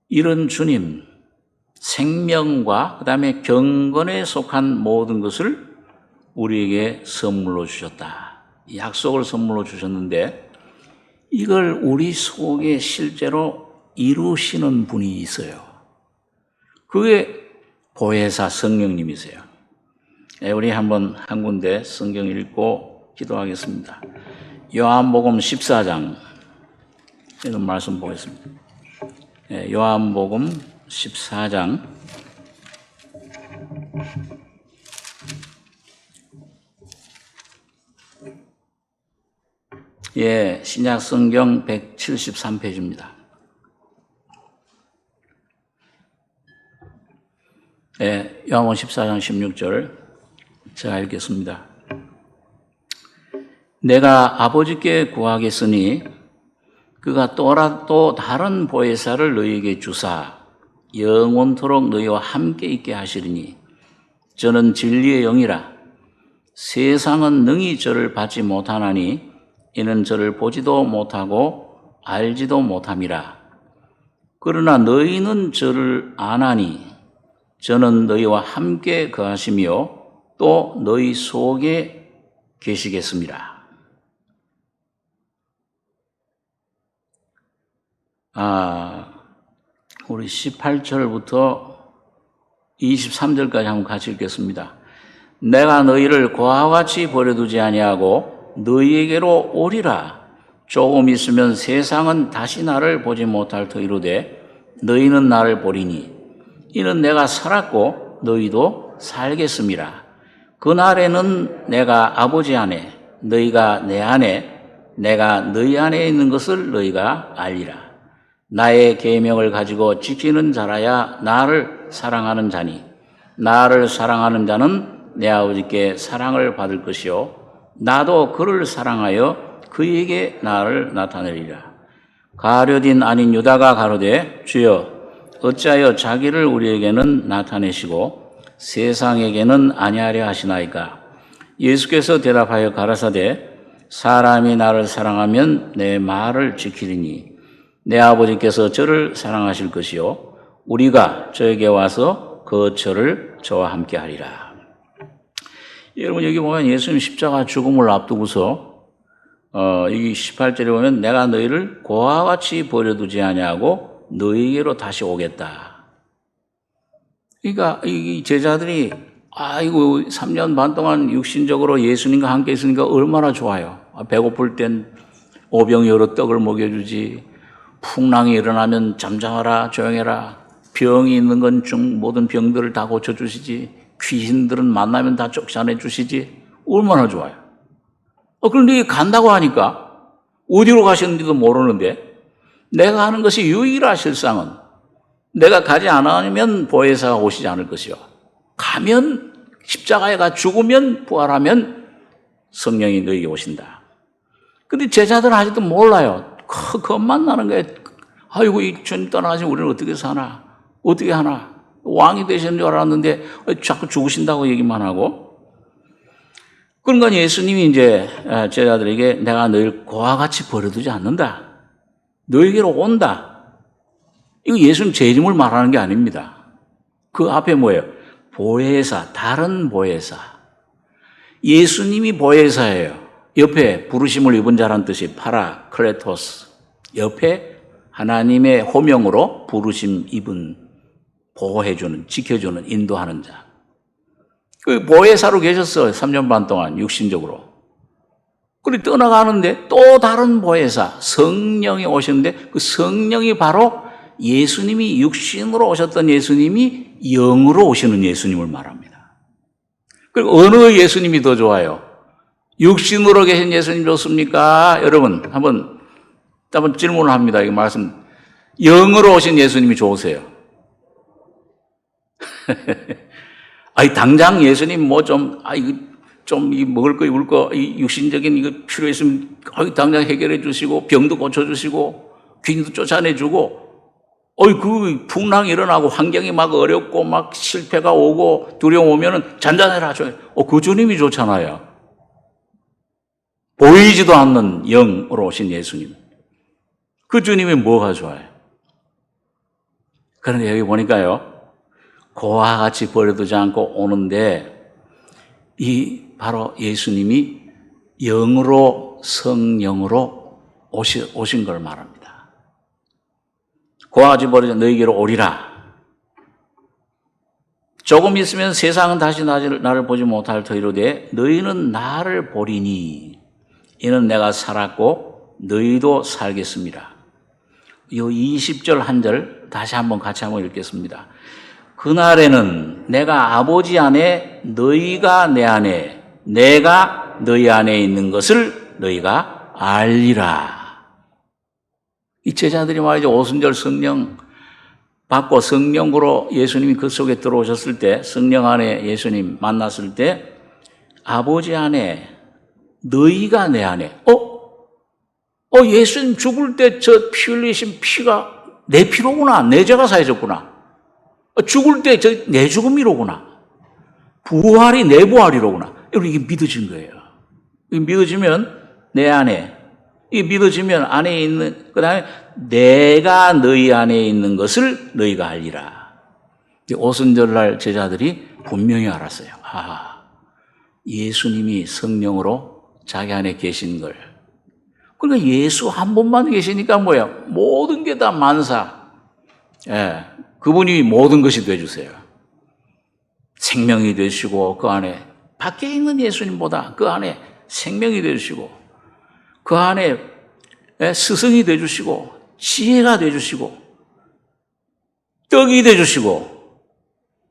이런 주님 생명과 그 다음에 경건에 속한 모든 것을 우리에게 선물로 주셨다. 약속을 선물로 주셨는데 이걸 우리 속에 실제로 이루시는 분이 있어요. 그게 보혜사 성령님이세요. 우리 한번 한 군데 성경 읽고 기도하겠습니다. 요한복음 14장 이런 말씀 보겠습니다. 요한복음 14장 신약 성경 173페이지입니다. 요한복음 14장 16절 제가 읽겠습니다. 내가 아버지께 구하겠으니 그가 또 다른 보혜사를 너희에게 주사 영원토록 너희와 함께 있게 하시리니 저는 진리의 영이라. 세상은 능히 저를 받지 못하나니 이는 저를 보지도 못하고 알지도 못함이라. 그러나 너희는 저를 아나니 저는 너희와 함께 거하시며 또 너희 속에 계시겠습니다. 우리 18절부터 23절까지 한번 같이 읽겠습니다. 내가 너희를 고아와 같이 버려두지 아니하고 너희에게로 오리라. 조금 있으면 세상은 다시 나를 보지 못할 터이로되 너희는 나를 보리니 이는 내가 살았고 너희도 살겠음이라. 그날에는 내가 아버지 안에 너희가 내 안에 내가 너희 안에 있는 것을 너희가 알리라. 나의 계명을 가지고 지키는 자라야 나를 사랑하는 자니 나를 사랑하는 자는 내 아버지께 사랑을 받을 것이요 나도 그를 사랑하여 그에게 나를 나타내리라. 가룟인 아닌 유다가 가로되 주여 어찌하여 자기를 우리에게는 나타내시고 세상에게는 아니하려 하시나이까. 예수께서 대답하여 가라사대 사람이 나를 사랑하면 내 말을 지키리니 내 아버지께서 저를 사랑하실 것이요 우리가 저에게 와서 그 저를 저와 함께 하리라. 여러분 여기 보면 예수님 십자가 죽음을 앞두고서 이 18절에 보면 내가 너희를 고와 같이 버려두지 아니하고 너희에게로 다시 오겠다. 그러니까 이 제자들이 아이고 3년 반 동안 육신적으로 예수님과 함께 있으니까 얼마나 좋아요. 배고플 땐 오병 여러 떡을 먹여주지. 풍랑이 일어나면 잠잠하라 조용해라. 병이 있는 건 모든 병들을 다 고쳐주시지. 귀신들은 만나면 다 쫓아내 주시지. 얼마나 좋아요. 그런데 간다고 하니까 어디로 가셨는지도 모르는데 내가 하는 것이 유일한 실상은 내가 가지 않으면 보혜사가 오시지 않을 것이요. 가면 십자가에 가 죽으면 부활하면 성령이 너희에게 오신다. 근데 제자들은 아직도 몰라요. 겁만 나는 거예요. 아이고 이 주님 떠나가시면 우리는 어떻게 사나 어떻게 하나. 왕이 되시는 줄 알았는데 자꾸 죽으신다고 얘기만 하고. 그러니까 예수님이 이제 제자들에게 내가 너희를 고와 같이 버려두지 않는다. 너희에게로 온다. 이거 예수님 제 이름을 말하는 게 아닙니다. 그 앞에 뭐예요? 보혜사, 다른 보혜사. 예수님이 보혜사예요. 옆에 부르심을 입은 자란 뜻이 파라클레토스. 옆에 하나님의 호명으로 부르심 입은 보호해주는, 지켜주는, 인도하는 자. 그 보혜사로 계셨어요. 3년 반 동안 육신적으로. 그리고 떠나가는데 또 다른 보혜사, 성령이 오셨는데 그 성령이 바로 예수님이 육신으로 오셨던 예수님이 영으로 오시는 예수님을 말합니다. 그리고 어느 예수님이 더 좋아요? 육신으로 계신 예수님 좋습니까? 여러분 한번 질문을 합니다. 이 말씀. 영으로 오신 예수님이 좋으세요? 아니 당장 예수님 뭐 이 먹을 거 입을 거 이 육신적인 이거 필요 있으면 당장 해결해 주시고 병도 고쳐 주시고 귀신도 쫓아내 주고 그 풍랑이 일어나고 환경이 막 어렵고 막 실패가 오고 두려움 오면은 잔잔해라. 그 주님이 좋잖아요. 보이지도 않는 영으로 오신 예수님. 그 주님이 뭐가 좋아요? 그런데 여기 보니까요. 고와 같이 버려두지 않고 오는데 바로 예수님이 영으로 성령으로 오신 걸 말합니다. 고와 같이 버려두지 너희에게로 오리라. 조금 있으면 세상은 다시 나를 보지 못할 터이로되 너희는 나를 보리니 이는 내가 살았고 너희도 살겠습니다. 이 20절 한 절 다시 한번 같이 한번 읽겠습니다. 그날에는 내가 아버지 안에 너희가 내 안에 내가 너희 안에 있는 것을 너희가 알리라. 이 제자들이 말이죠. 오순절 성령 받고 성령으로 예수님이 그 속에 들어오셨을 때 성령 안에 예수님 만났을 때 아버지 안에 너희가 내 안에 예수님 죽을 때 저 피 흘리신 피가 내 피로구나. 내 죄가 사해졌구나. 죽을 때 내 죽음이로구나. 부활이 내 부활이로구나. 이게 믿어진 거예요. 믿어지면 내 안에, 믿어지면 안에 있는, 그 다음에 내가 너희 안에 있는 것을 너희가 알리라. 오순절날 제자들이 분명히 알았어요. 예수님이 성령으로 자기 안에 계신 걸. 그러니까 예수 한 분만 계시니까 뭐야? 모든 게 다 만사. 그분이 모든 것이 되어주세요. 생명이 되시고 그 안에 밖에 있는 예수님보다 그 안에 생명이 되시고 그 안에 스승이 되주시고 지혜가 되주시고 떡이 되주시고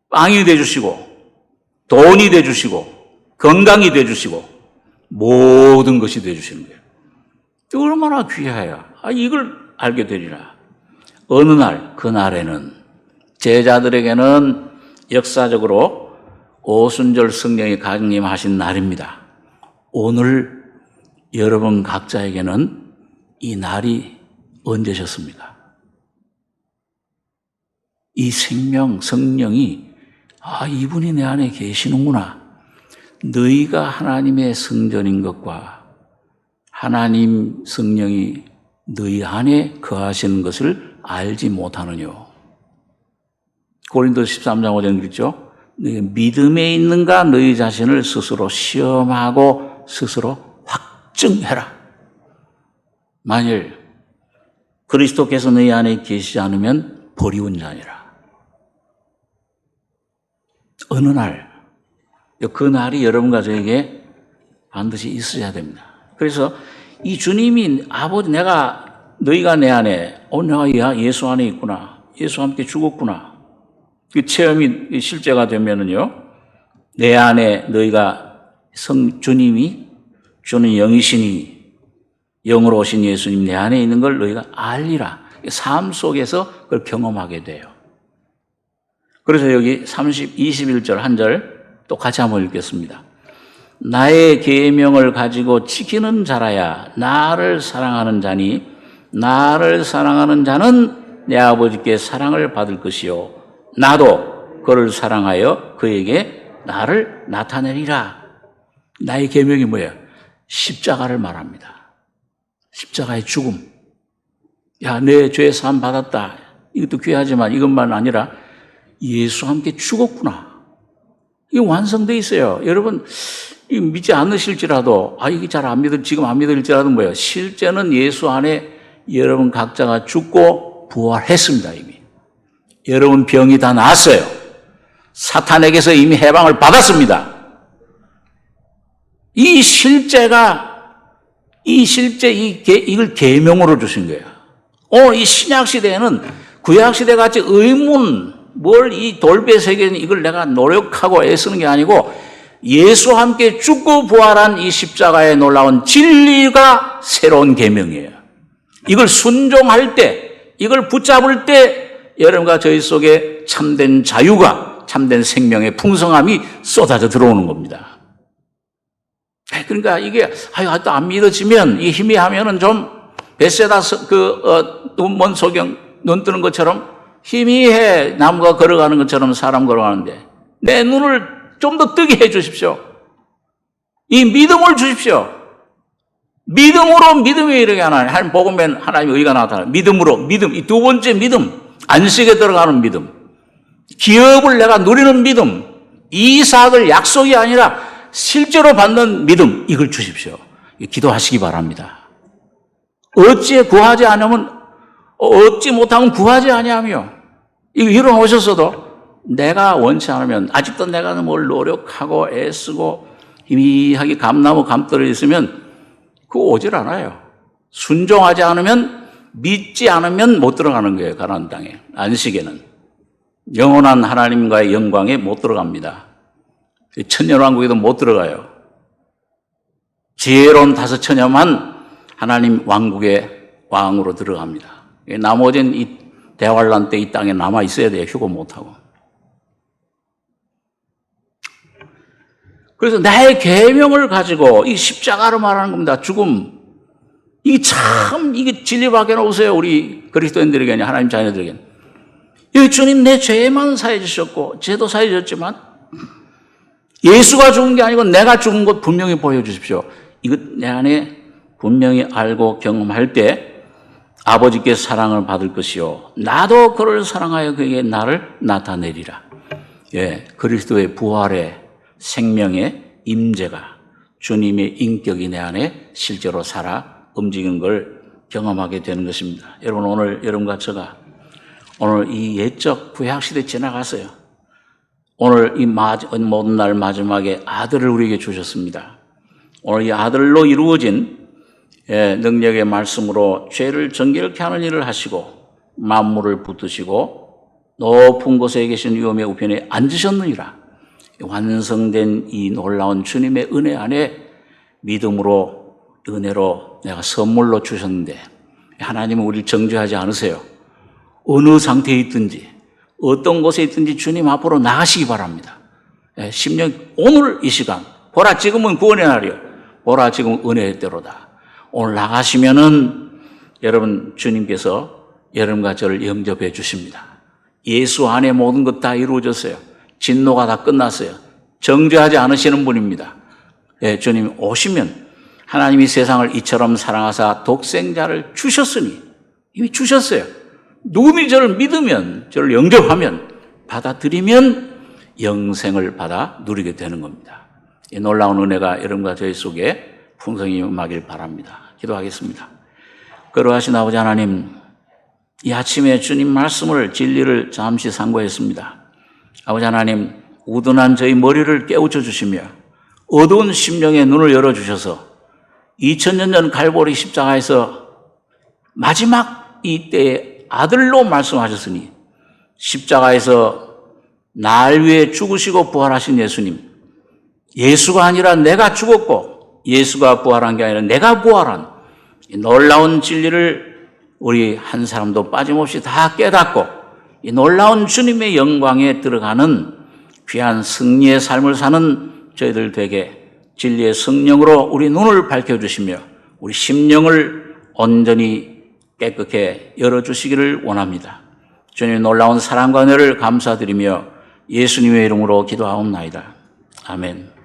빵이 되주시고 돈이 되주시고 건강이 되주시고 모든 것이 되주시는 거예요. 얼마나 귀해요. 이걸 알게 되리라. 어느 날 그날에는 제자들에게는 역사적으로 오순절 성령이 강림하신 날입니다. 오늘 여러분 각자에게는 이 날이 언제셨습니까? 이 생명, 성령이 이분이 내 안에 계시는구나. 너희가 하나님의 성전인 것과 하나님 성령이 너희 안에 거하시는 것을 알지 못하느뇨. 고린도 13장 5절 그랬죠? 너희 믿음에 있는가 너희 자신을 스스로 시험하고 스스로 확증해라. 만일 그리스도께서 너희 안에 계시지 않으면 버리운 자니라. 어느 날, 그 날이 여러분과 저에게 반드시 있어야 됩니다. 그래서 이 주님이 아버지 너희가 내 안에, 내가 예수 안에 있구나. 예수와 함께 죽었구나. 그 체험이 실제가 되면은요, 내 안에 너희가 주는 영이시니 영으로 오신 예수님 내 안에 있는 걸 너희가 알리라. 삶 속에서 그걸 경험하게 돼요. 그래서 여기 21절 한 절 또 같이 한번 읽겠습니다. 나의 계명을 가지고 지키는 자라야 나를 사랑하는 자니 나를 사랑하는 자는 내 아버지께 사랑을 받을 것이요 나도 그를 사랑하여 그에게 나를 나타내리라. 나의 계명이 뭐예요? 십자가를 말합니다. 십자가의 죽음. 야, 내 죄 사함 받았다. 이것도 귀하지만 이것만 아니라 예수와 함께 죽었구나. 이게 완성되어 있어요. 여러분, 믿지 않으실지라도, 이게 잘 지금 안 믿을지라도 뭐예요? 실제는 예수 안에 여러분 각자가 죽고 부활했습니다, 이미. 여러분 병이 다 나았어요. 사탄에게서 이미 해방을 받았습니다. 이걸 계명으로 주신 거예요. 오늘 이 신약 시대에는 구약 시대 같이 이 돌배 세계는 이걸 내가 노력하고 애쓰는 게 아니고 예수와 함께 죽고 부활한 이 십자가의 놀라운 진리가 새로운 계명이에요. 이걸 순종할 때, 이걸 붙잡을 때 여러분과 저희 속에 참된 자유가, 참된 생명의 풍성함이 쏟아져 들어오는 겁니다. 그러니까 이게 또 안 믿어지면 이 희미하면은 좀 베세다 눈먼 소경 눈 뜨는 것처럼 희미해 나무가 걸어가는 것처럼 사람 걸어가는데 내 눈을 좀 더 뜨게 해 주십시오. 이 믿음을 주십시오. 믿음이 이렇게 하나님 복음엔 하나님의 의가 나타나요. 믿음 이 두 번째 믿음, 안식에 들어가는 믿음, 기업을 내가 누리는 믿음, 이삭을 약속이 아니라 실제로 받는 믿음, 이걸 주십시오. 기도하시기 바랍니다. 어찌 못하면 구하지 아니하며, 이거 일어나셨어도 내가 원치 않으면, 아직도 내가 뭘 노력하고 애쓰고 희미하게 감나무 감떨어 있으면 그거 오질 않아요. 순종하지 않으면, 믿지 않으면 못 들어가는 거예요. 가나안 땅에, 안식에는. 영원한 하나님과의 영광에 못 들어갑니다. 천년왕국에도 못 들어가요. 지혜로운 다섯 처녀만 하나님 왕국의 왕으로 들어갑니다. 나머지는 이 대환란 때 이 땅에 남아 있어야 돼요. 휴고 못하고. 그래서 나의 계명을 가지고 이 십자가로 말하는 겁니다. 죽음. 이게 진리밖에 없어요. 우리 그리스도인들에게는, 하나님 자녀들에게는. 주님 내 죄만 사해 주셨고 죄도 사해 주셨지만 예수가 죽은 게 아니고 내가 죽은 것 분명히 보여주십시오. 이것 내 안에 분명히 알고 경험할 때 아버지께 사랑을 받을 것이요 나도 그를 사랑하여 그에게 나를 나타내리라. 그리스도의 부활의 생명의 임재가, 주님의 인격이 내 안에 실제로 살아 움직이는 걸 경험하게 되는 것입니다. 여러분, 오늘 여러분과 제가 오늘 이 옛적 구약시대 지나갔어요. 오늘 이 모든 날 마지막에 아들을 우리에게 주셨습니다. 오늘 이 아들로 이루어진 능력의 말씀으로 죄를 정결케 하는 일을 하시고 만물을 붙드시고 높은 곳에 계신 위엄의 우편에 앉으셨느니라. 완성된 이 놀라운 주님의 은혜 안에 믿음으로, 은혜로 내가 선물로 주셨는데 하나님은 우리를 정죄하지 않으세요. 어느 상태에 있든지 어떤 곳에 있든지 주님 앞으로 나가시기 바랍니다. 10년 오늘 이 시간 보라 지금은 구원의 날이요 보라 지금 은혜의 때로다. 오늘 나가시면은 여러분 주님께서 여러분과 저를 영접해 주십니다. 예수 안에 모든 것 다 이루어졌어요. 진노가 다 끝났어요. 정죄하지 않으시는 분입니다. 주님 오시면 하나님이 세상을 이처럼 사랑하사 독생자를 주셨으니 이미 주셨어요. 누구든지 저를 믿으면, 저를 영접하면, 받아들이면 영생을 받아 누리게 되는 겁니다. 이 놀라운 은혜가 여러분과 저희 속에 풍성히 임하길 바랍니다. 기도하겠습니다. 거룩하신 아버지 하나님, 이 아침에 주님 말씀을 진리를 잠시 상고했습니다. 아버지 하나님, 우둔한 저희 머리를 깨우쳐 주시며 어두운 심령의 눈을 열어주셔서 2000년 전 갈보리 십자가에서 마지막 이때의 아들로 말씀하셨으니 십자가에서 날 위해 죽으시고 부활하신 예수님, 예수가 아니라 내가 죽었고 예수가 부활한 게 아니라 내가 부활한 이 놀라운 진리를 우리 한 사람도 빠짐없이 다 깨닫고 이 놀라운 주님의 영광에 들어가는 귀한 승리의 삶을 사는 저희들 되게 진리의 성령으로 우리 눈을 밝혀주시며 우리 심령을 온전히 깨끗게 열어주시기를 원합니다. 주님의 놀라운 사랑과 은혜를 감사드리며 예수님의 이름으로 기도하옵나이다. 아멘.